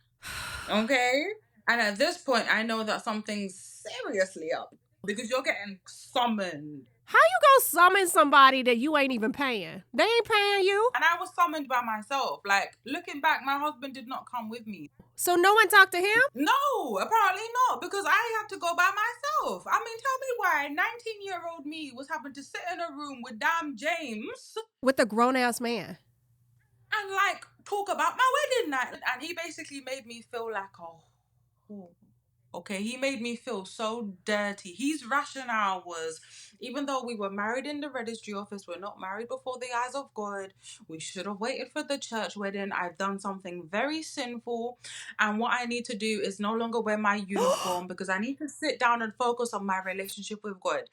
Okay? And at this point, I know that something's seriously up. Because you're getting summoned. How you gonna summon somebody that you ain't even paying? They ain't paying you. And I was summoned by myself. Like, looking back, my husband did not come with me. So no one talked to him? No, apparently not, because I had to go by myself. I mean, tell me why 19-year-old me was having to sit in a room with damn James. With a grown-ass man. And, like, talk about my wedding night. And he basically made me feel like, okay, he made me feel so dirty. His rationale was, even though we were married in the registry office, we're not married before the eyes of God. We should have waited for the church wedding. I've done something very sinful. And what I need to do is no longer wear my uniform because I need to sit down and focus on my relationship with God.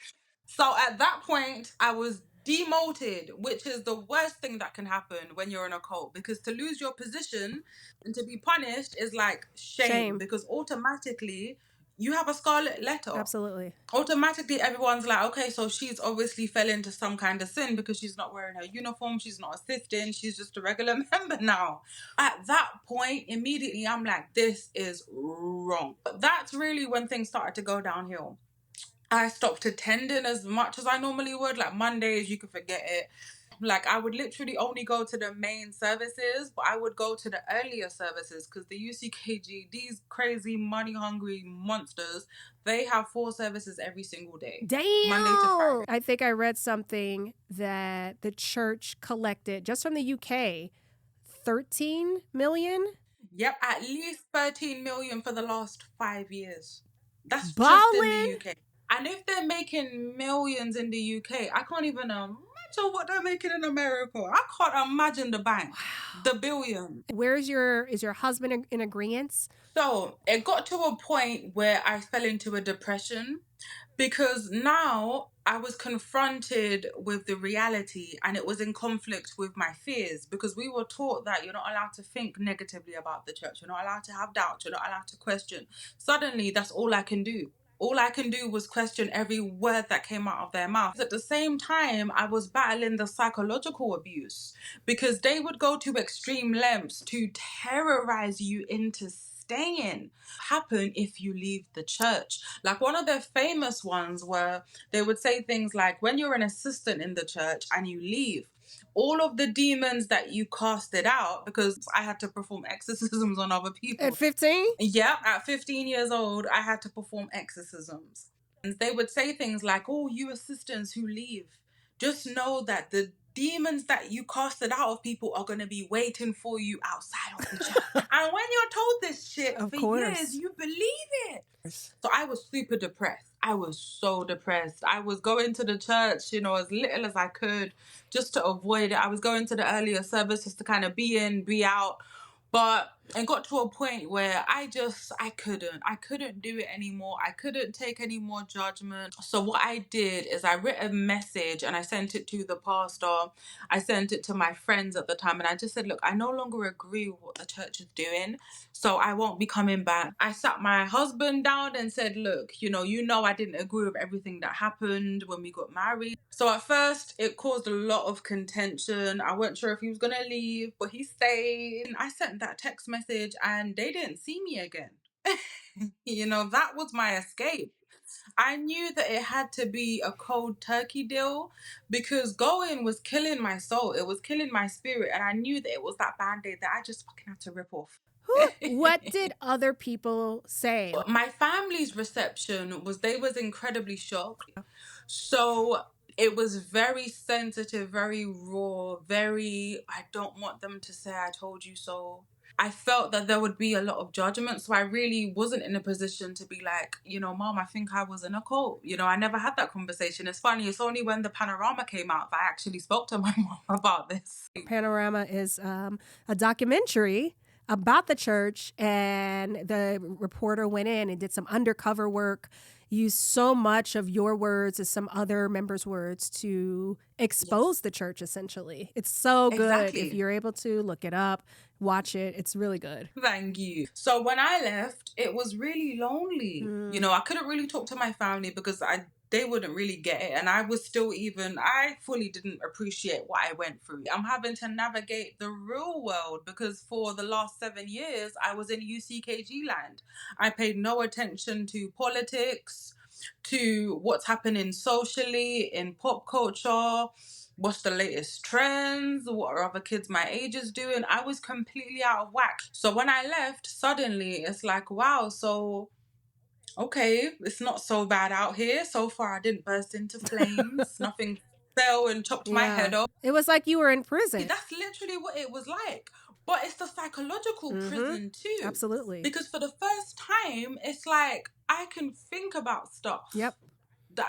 So at that point, I was demoted, which is the worst thing that can happen when you're in a cult, because to lose your position and to be punished is like shame. Because automatically you have a scarlet letter. Absolutely. Automatically everyone's like, okay, so she's obviously fell into some kind of sin because she's not wearing her uniform, she's not assisting, she's just a regular member now. At that point, immediately I'm like, this is wrong. But that's really when things started to go downhill. I stopped attending as much as I normally would. Like Mondays, you could forget it. Like I would literally only go to the main services, but I would go to the earlier services because the UCKG, these crazy money-hungry monsters, they have 4 services every single day. Damn! Monday to Friday. I think I read something that the church collected, just from the UK, 13 million? Yep, at least 13 million for the last 5 years. That's Ballin'. just in the UK. And if they're making millions in the UK, I can't even imagine what they're making in America. I can't imagine the bank, the billion. Is your husband in agreement? So it got to a point where I fell into a depression because now I was confronted with the reality and it was in conflict with my fears, because we were taught that you're not allowed to think negatively about the church. You're not allowed to have doubts. You're not allowed to question. Suddenly, that's all I can do. All I can do was question every word that came out of their mouth. At the same time, I was battling the psychological abuse because they would go to extreme lengths to terrorize you into staying. Happen if you leave the church. Like one of their famous ones where they would say things like, when you're an assistant in the church and you leave, all of the demons that you casted out, because I had to perform exorcisms on other people. At 15? Yeah, at 15 years old, I had to perform exorcisms. And they would say things like, oh, you assistants who leave, just know that the demons that you casted out of people are going to be waiting for you outside of the church. And when you're told this shit for years, you believe it. So I was super depressed. I was so depressed. I was going to the church, as little as I could, just to avoid it. I was going to the earlier services to kind of be in, be out. But it got to a point where I couldn't do it anymore. I couldn't take any more judgment. So what I did is I wrote a message and I sent it to the pastor. I sent it to my friends at the time. And I just said, look, I no longer agree with what the church is doing. So I won't be coming back. I sat my husband down and said, look, I didn't agree with everything that happened when we got married. So at first it caused a lot of contention. I wasn't sure if he was going to leave, but he stayed. I sent that text message and they didn't see me again. That was my escape. I knew that it had to be a cold turkey deal because going was killing my soul. It was killing my spirit. And I knew that it was that Band-Aid that I just fucking had to rip off. What did other people say? My family's reception they was incredibly shocked. So it was very sensitive, very raw, I don't want them to say I told you so. I felt that there would be a lot of judgment. So I really wasn't in a position to be like, Mom, I think I was in a cult. I never had that conversation. It's funny. It's only when the Panorama came out that I actually spoke to my mom about this. Panorama is a documentary about the church, and the reporter went in and did some undercover work use so much of your words as some other members' words to expose the church, essentially. It's so good. Exactly. If you're able to look it up, watch it. It's really good. Thank you. So when I left, it was really lonely. You know, I couldn't really talk to my family because they wouldn't really get it. And I was still I fully didn't appreciate what I went through. I'm having to navigate the real world because for the last 7 years, I was in UCKG land. I paid no attention to politics, to what's happening socially, in pop culture, what's the latest trends, what are other kids my age is doing. I was completely out of whack. So when I left, suddenly it's like, wow, so okay, it's not so bad out here. So far I didn't burst into flames. Nothing fell and chopped my head off. It was like you were in prison. That's literally what it was like. But it's the psychological prison too. Absolutely. Because for the first time, it's like I can think about stuff that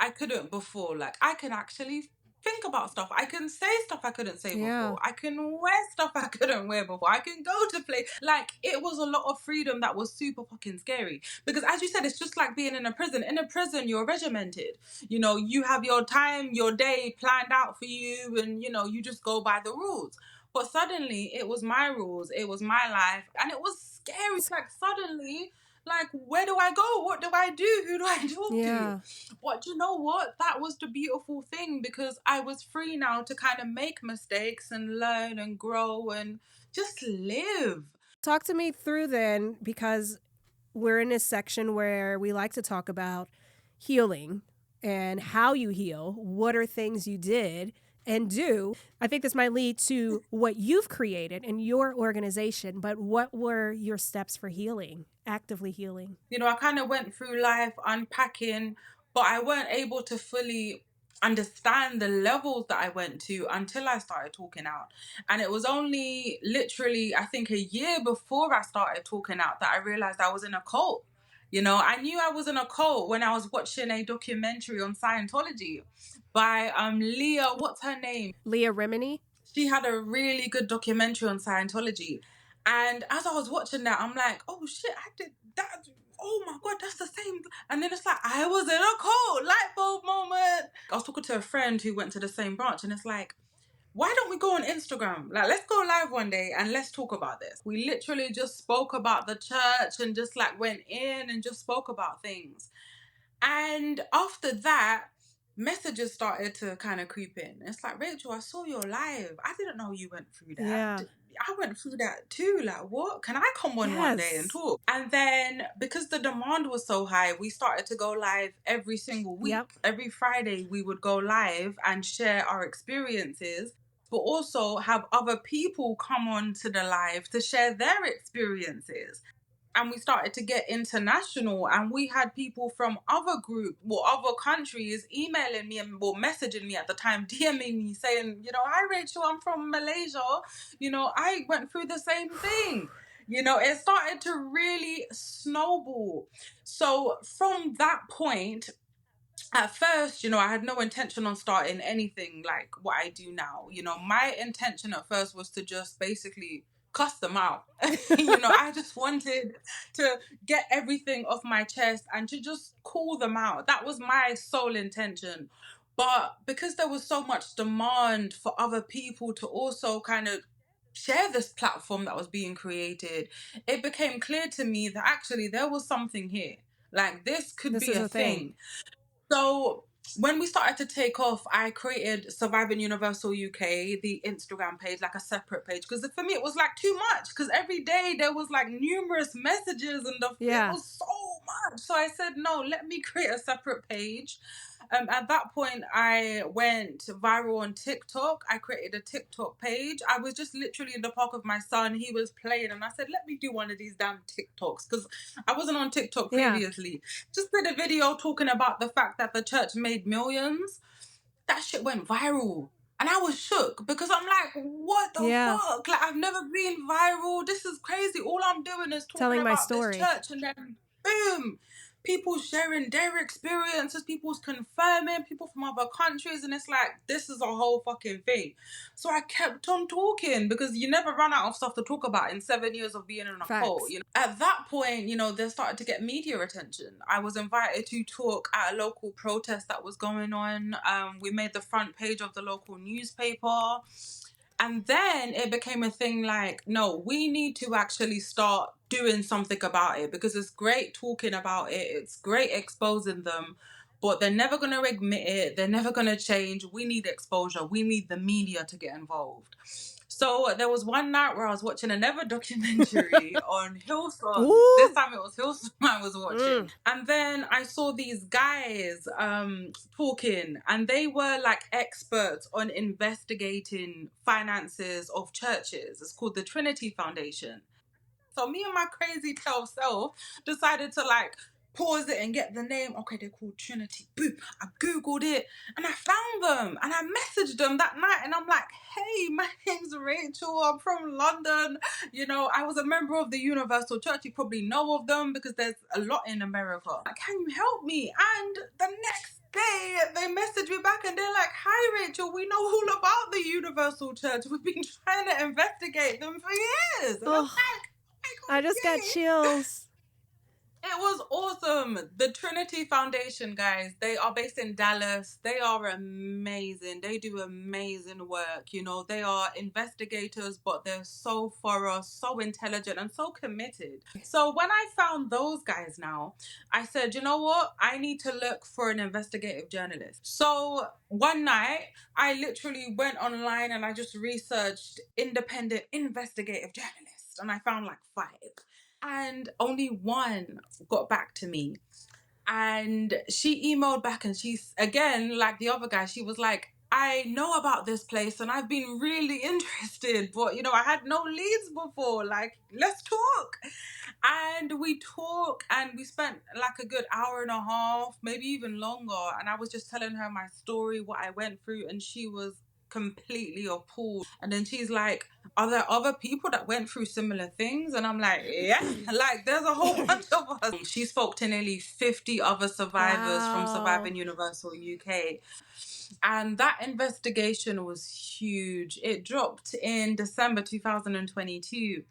I couldn't before. Like I can actually think about stuff. I can say stuff I couldn't say before. I can wear stuff I couldn't wear before. I can go to play. Like it was a lot of freedom that was super fucking scary. Because as you said, it's just like being in a prison. In a prison, you're regimented. You know, you have your time, your day planned out for you, and you know, you just go by the rules. But suddenly, it was my rules, it was my life, and it was scary. It's like suddenly, like, where do I go? What do I do? Who do I talk to? But you know what? That was the beautiful thing because I was free now to kind of make mistakes and learn and grow and just live. Talk to me through then, because we're in this section where we like to talk about healing and how you heal. What are things you did and do? I think this might lead to what you've created in your organization, but what were your steps for healing, actively healing? You know, I kind of went through life unpacking, but I weren't able to fully understand the levels that I went to until I started talking out. And it was only literally, I think, a year before I started talking out that I realized I was in a cult. You know, I knew I was in a cult when I was watching a documentary on Scientology by Leah, what's her name? Leah Remini. She had a really good documentary on Scientology. And as I was watching that, I'm like, oh shit, I did that. Oh my God, that's the same. And then it's like, I was in a cult, light bulb moment. I was talking to a friend who went to the same branch and it's like, why don't we go on Instagram? Like, let's go live one day and let's talk about this. We literally just spoke about the church and just like went in and just spoke about things. And after that, messages started to kind of creep in. It's like, Rachel, I saw your live. I didn't know you went through that. Yeah. I went through that too. Like, what? Can I come on one day and talk? And then because the demand was so high, we started to go live every single week. Every Friday we would go live and share our experiences, but also have other people come on to the live to share their experiences. And we started to get international, and we had people from other groups, other countries emailing me and messaging me at the time, DMing me saying, you know, hi Rachel, I'm from Malaysia. You know, I went through the same thing. You know, it started to really snowball. So from that point, at first, you know, I had no intention on starting anything like what I do now. You know, my intention at first was to just basically cuss them out. You know, I just wanted to get everything off my chest and to just call them out. That was my sole intention. But because there was so much demand for other people to also kind of share this platform that was being created, it became clear to me that actually there was something here. Like this could be a thing. So when we started to take off, I created Surviving Universal UK, the Instagram page, like a separate page. Because for me, it was like too much. Because every day there was like numerous messages and it was so much. So I said, no, let me create a separate page. At that point, I went viral on TikTok. I created a TikTok page. I was just literally in the park with my son. He was playing and I said, let me do one of these damn TikToks because I wasn't on TikTok previously. Just did a video talking about the fact that the church made millions. That shit went viral. And I was shook because I'm like, what the fuck? Like, I've never been viral. This is crazy. All I'm doing is talking about my story. This church and then boom. people sharing their experiences, people's confirming, people from other countries, and it's like, this is a whole fucking thing. So I kept on talking because you never run out of stuff to talk about in 7 years of being in a cult. You know, at that point, you know, they started to get media attention. I was invited to talk at a local protest that was going on. We made the front page of the local newspaper. And then it became a thing like, no, we need to actually start doing something about it, because it's great talking about it. It's great exposing them, but they're never going to admit it. They're never going to change. We need exposure. We need the media to get involved. So there was one night where I was watching another documentary on Hillsong. Ooh. This time it was Hillsong I was watching. And then I saw these guys talking, and they were like experts on investigating finances of churches. It's called the Trinity Foundation. So me and my crazy 12 self decided to like pause it and get the name. Okay, they're called Trinity. Boom. I Googled it and I found them and I messaged them that night and I'm like, hey, my name's Rachel. I'm from London. You know, I was a member of the Universal Church. You probably know of them because there's a lot in America. Can you help me? And the next day they messaged me back and they're like, hi Rachel, we know all about the Universal Church. We've been trying to investigate them for years. And I was like, I just got chills. It was awesome. The Trinity Foundation, guys, they are based in Dallas. They are amazing. They do amazing work. You know, they are investigators, but they're so thorough, so intelligent, and so committed. So when I found those guys now, I said, you know what? I need to look for an investigative journalist. So one night, I literally went online and I just researched independent investigative journalists. And I found like 5. And only one got back to me. And she emailed back and she's, again, like the other guy, she was like, I know about this place and I've been really interested, but, you know, I had no leads before. Like, let's talk. And we talked and we spent like a good hour and a half, maybe even longer. And I was just telling her my story, what I went through, and she was completely appalled. And then she's like, are there other people that went through similar things? And I'm like, yeah, like there's a whole bunch of us. She spoke to nearly 50 other survivors from Surviving Universal UK. And that investigation was huge. It dropped in December 2022.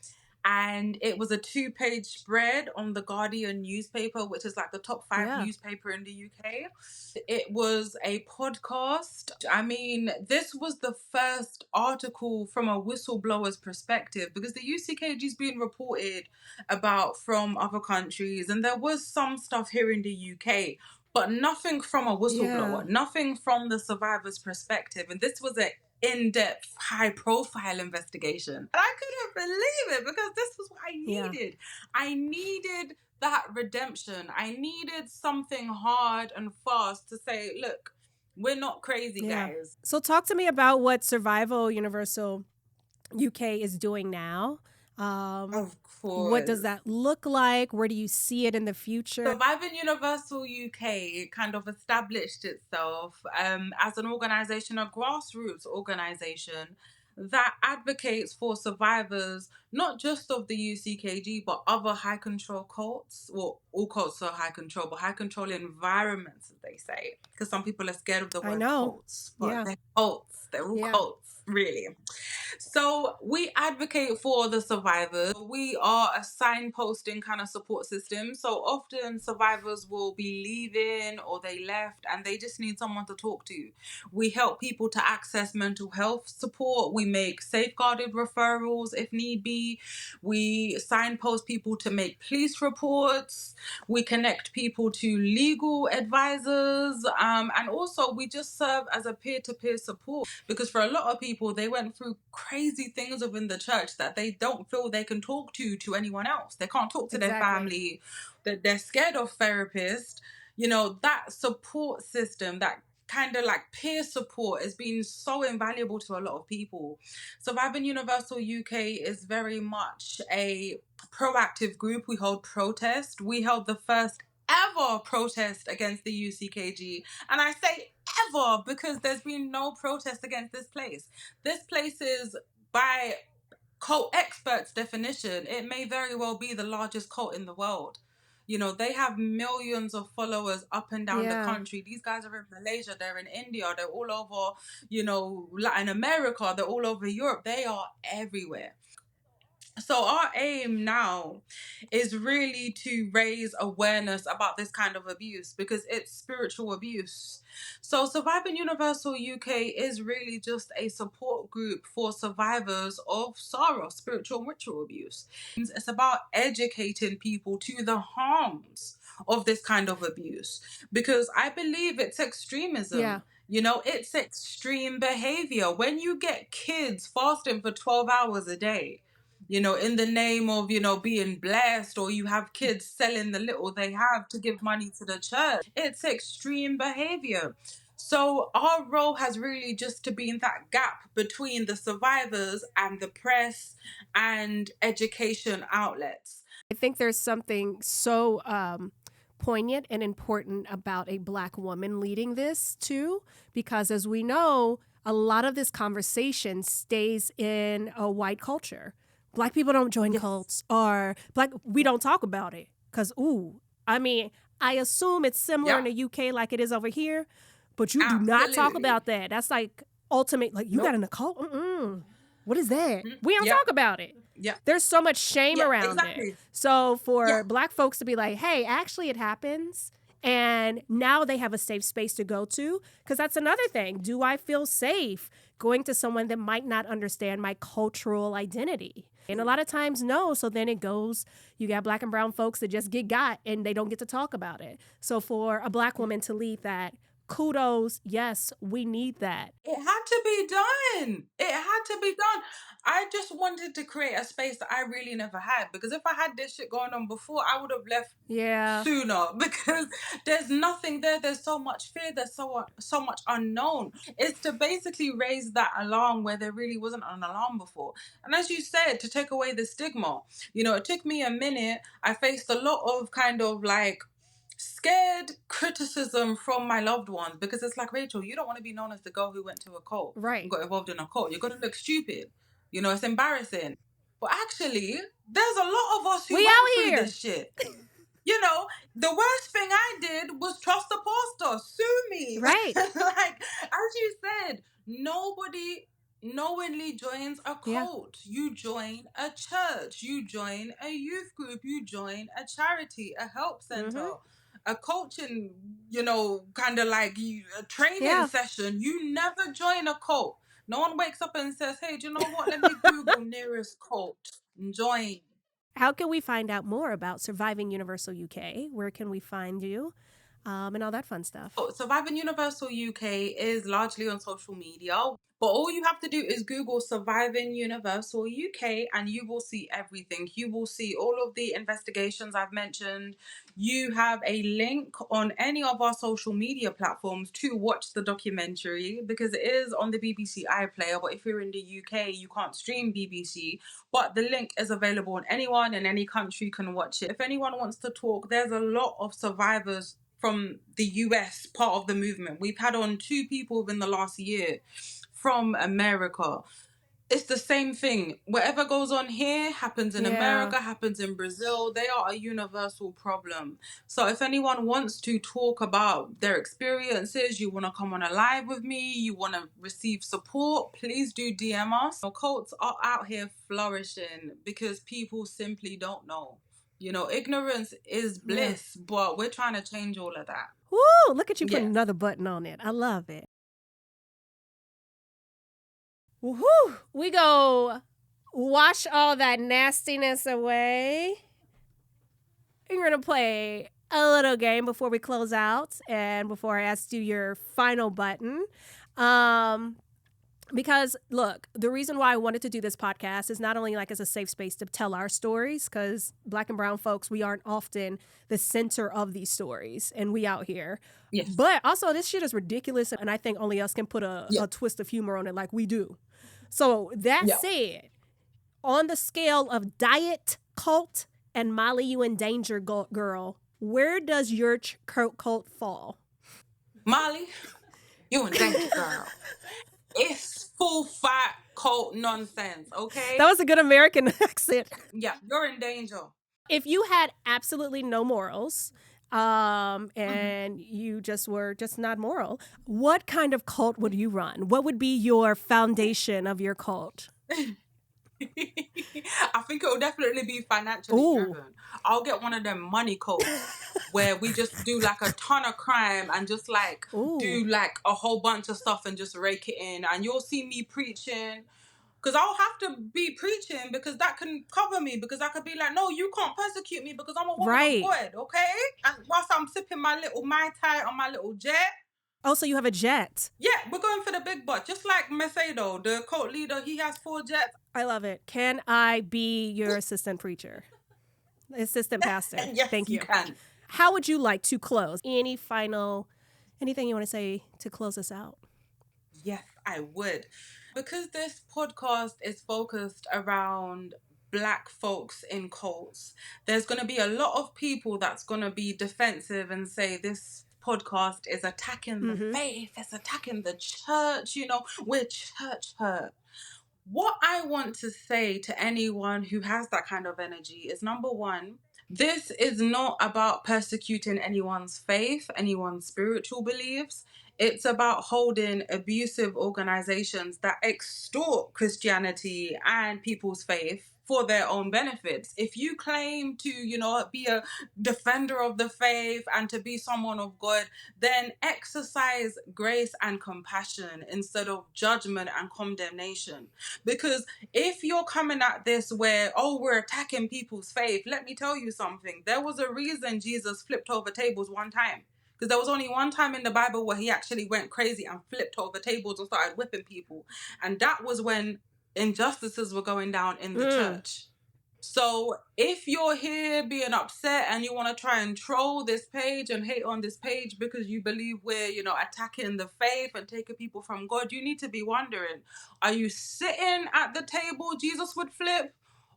And it was a 2-page spread on the Guardian newspaper, which is like the top 5 newspaper in the UK. It was a podcast. I mean, this was the first article from a whistleblower's perspective, because the UCKG is being reported about from other countries. And there was some stuff here in the UK, but nothing from a whistleblower, nothing from the survivor's perspective. And this was an in-depth, high-profile investigation. And I couldn't believe it because this was what I needed. I needed that redemption. I needed something hard and fast to say, look, we're not crazy, guys. So talk to me about what Survival Universal UK is doing now. Of course. What does that look like? Where do you see it in the future? Surviving Universal UK kind of established itself as an organisation, a grassroots organisation that advocates for survivors, not just of the UCKG, but other high control cults. Well, all cults are high control, but high control environments, as they say. Because some people are scared of the word cults. But they're cults. They're all cults, really. So we advocate for the survivors. We are a signposting kind of support system. So often survivors will be leaving or they left and they just need someone to talk to. We help people to access mental health support. We make safeguarded referrals if need be. We signpost people to make police reports. We connect people to legal advisors. And also we just serve as a peer-to-peer support, because for a lot of people, they went through crazy things within the church that they don't feel they can talk to anyone else. They can't talk to their family. They're scared of therapists. You know, that support system, that kind of like peer support, has been so invaluable to a lot of people. Surviving Universal UK is very much a proactive group. We hold protest. We held the first ever protest against the UCKG. And I say ever because there's been no protest against this place. This place is, by cult experts' definition, it may very well be the largest cult in the world. They have millions of followers up and down the Yeah. country. These guys are in Malaysia, they're in India, they're all over, Latin America, they're all over Europe. They are everywhere. So our aim now is really to raise awareness about this kind of abuse because it's spiritual abuse. So Surviving Universal UK is really just a support group for survivors of sorrow, spiritual and ritual abuse. It's about educating people to the harms of this kind of abuse because I believe it's extremism. Yeah. It's extreme behavior. When you get kids fasting for 12 hours a day, in the name of, being blessed, or you have kids selling the little they have to give money to the church. It's extreme behavior. So our role has really just to be in that gap between the survivors and the press and education outlets. I think there's something so poignant and important about a Black woman leading this too, because as we know, a lot of this conversation stays in a white culture. Black people don't join cults, or we don't talk about it because, I assume it's similar in the UK like it is over here, but you do not talk about that. That's like ultimate, like you got in a cult? What is that? We don't talk about it. Yeah. There's so much shame around it. So for Black folks to be like, hey, actually it happens. And now they have a safe space to go to, because that's another thing. Do I feel safe going to someone that might not understand my cultural identity? And a lot of times, no. So then it goes, you got Black and brown folks that just get got and they don't get to talk about it. So for a Black woman to lead that, kudos. Yes, we need that. It had to be done. It had to be done. I just wanted to create a space that I really never had, because if I had this shit going on before, I would have left sooner, because there's nothing there. There's so much fear. There's so much unknown. It's to basically raise that alarm where there really wasn't an alarm before. And as you said, to take away the stigma. It took me a minute. I faced a lot of kind of like scared criticism from my loved ones, because it's like, Rachel, you don't want to be known as the girl who went to a cult and got involved in a cult. You're going to look stupid. It's embarrassing. But actually, there's a lot of us who went through this shit. The worst thing I did was trust the pastor. Sue me. Right. Like, as you said, nobody knowingly joins a cult. You join a church. You join a youth group. You join a charity, a help center, a coaching, kind of like a training session. You never join a cult. No one wakes up and says, hey, do you know what? Let me Google nearest cult and join. How can we find out more about Surviving Universal UK? Where can we find you? And all that fun stuff. Surviving Universal UK is largely on social media. But all you have to do is Google Surviving Universal UK and you will see everything. You will see all of the investigations I've mentioned. You have a link on any of our social media platforms to watch the documentary, because it is on the BBC iPlayer. But if you're in the UK, you can't stream BBC. But the link is available, and anyone in any country can watch it. If anyone wants to talk, there's a lot of survivors from the US, part of the movement. We've had on 2 people within the last year from America. It's the same thing. Whatever goes on here happens in America, happens in Brazil. They are a universal problem. So if anyone wants to talk about their experiences, you want to come on a live with me, you want to receive support, please do DM us. Cults are out here flourishing because people simply don't know. Ignorance is bliss, but we're trying to change all of that. Woo! Look at you putting another button on it. I love it. Woohoo! We go wash all that nastiness away. We're going to play a little game before we close out and before I ask you your final button. Because, look, the reason why I wanted to do this podcast is not only like as a safe space to tell our stories, because Black and brown folks, we aren't often the center of these stories, and we out here. Yes. But also, this shit is ridiculous, and I think only us can put a twist of humor on it like we do. So that said, on the scale of diet, cult, and Molly, you in danger, girl, where does your cult fall? Molly, you in danger, girl. It's full fat cult nonsense, okay? That was a good American accent. Yeah, you're in danger. If you had absolutely no morals, and you were just not moral, what kind of cult would you run? What would be your foundation of your cult? I think it will definitely be financially driven. I'll get one of them money cults where we just do like a ton of crime and just like do like a whole bunch of stuff and just rake it in. And you'll see me preaching. Because I'll have to be preaching because that can cover me. Because I could be like, no, you can't persecute me because I'm a woman of God, okay? And whilst I'm sipping my little Mai Tai on my little jet. Oh, so you have a jet? Yeah, we're going for the big butt. Just like Macedo, the cult leader, he has 4 jets. I love it. Can I be your assistant preacher? Assistant pastor. Yes, Thank you. You can. How would you like to close? Anything you want to say to close us out? Yes, I would. Because this podcast is focused around Black folks in cults, there's going to be a lot of people that's going to be defensive and say this podcast is attacking the faith, it's attacking the church, we're church hurt. What I want to say to anyone who has that kind of energy is, number one, this is not about persecuting anyone's faith, anyone's spiritual beliefs. It's about holding abusive organizations that extort Christianity and people's faith for their own benefits. If you claim to, be a defender of the faith and to be someone of God, then exercise grace and compassion instead of judgment and condemnation. Because if you're coming at this where, we're attacking people's faith, let me tell you something. There was a reason Jesus flipped over tables one time. Because there was only one time in the Bible where he actually went crazy and flipped over tables and started whipping people. And that was when injustices were going down in the church. So if you're here being upset and you want to try and troll this page and hate on this page because you believe we're, attacking the faith and taking people from God, you need to be wondering, are you sitting at the table Jesus would flip?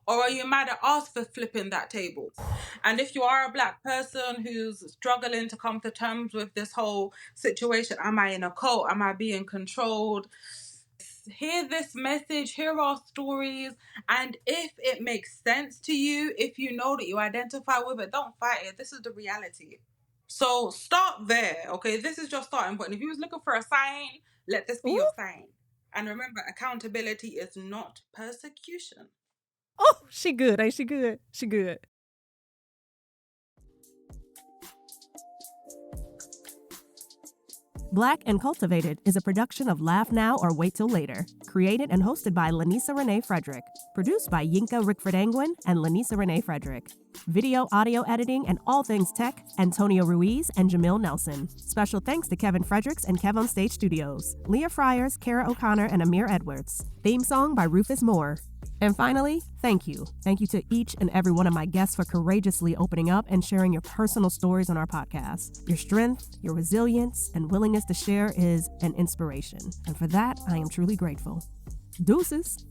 Or are you mad at us for flipping that table? And if you are a Black person who's struggling to come to terms with this whole situation, am I in a cult? Am I being controlled? Hear this message, hear our stories, and if it makes sense to you, if you know that you identify with it, don't fight it. This is the reality. So start there, okay? This is your starting point. If you was looking for a sign, let this be your sign. And remember, accountability is not persecution. Oh, she good. Ain't she good? She good. Black and Cultivated is a production of Laugh Now or Wait Till Later. Created and hosted by Lanisa Renee Frederick. Produced by Yinka Rickford Angwin and Lanisa Renee Frederick. Video, audio editing, and all things tech, Antonio Ruiz and Jamil Nelson. Special thanks to Kevin Fredericks and Kev on Stage Studios. Leah Friars, Kara O'Connor, and Amir Edwards. Theme song by Rufus Moore. And finally, thank you. Thank you to each and every one of my guests for courageously opening up and sharing your personal stories on our podcast. Your strength, your resilience, and willingness to share is an inspiration. And for that, I am truly grateful. Deuces.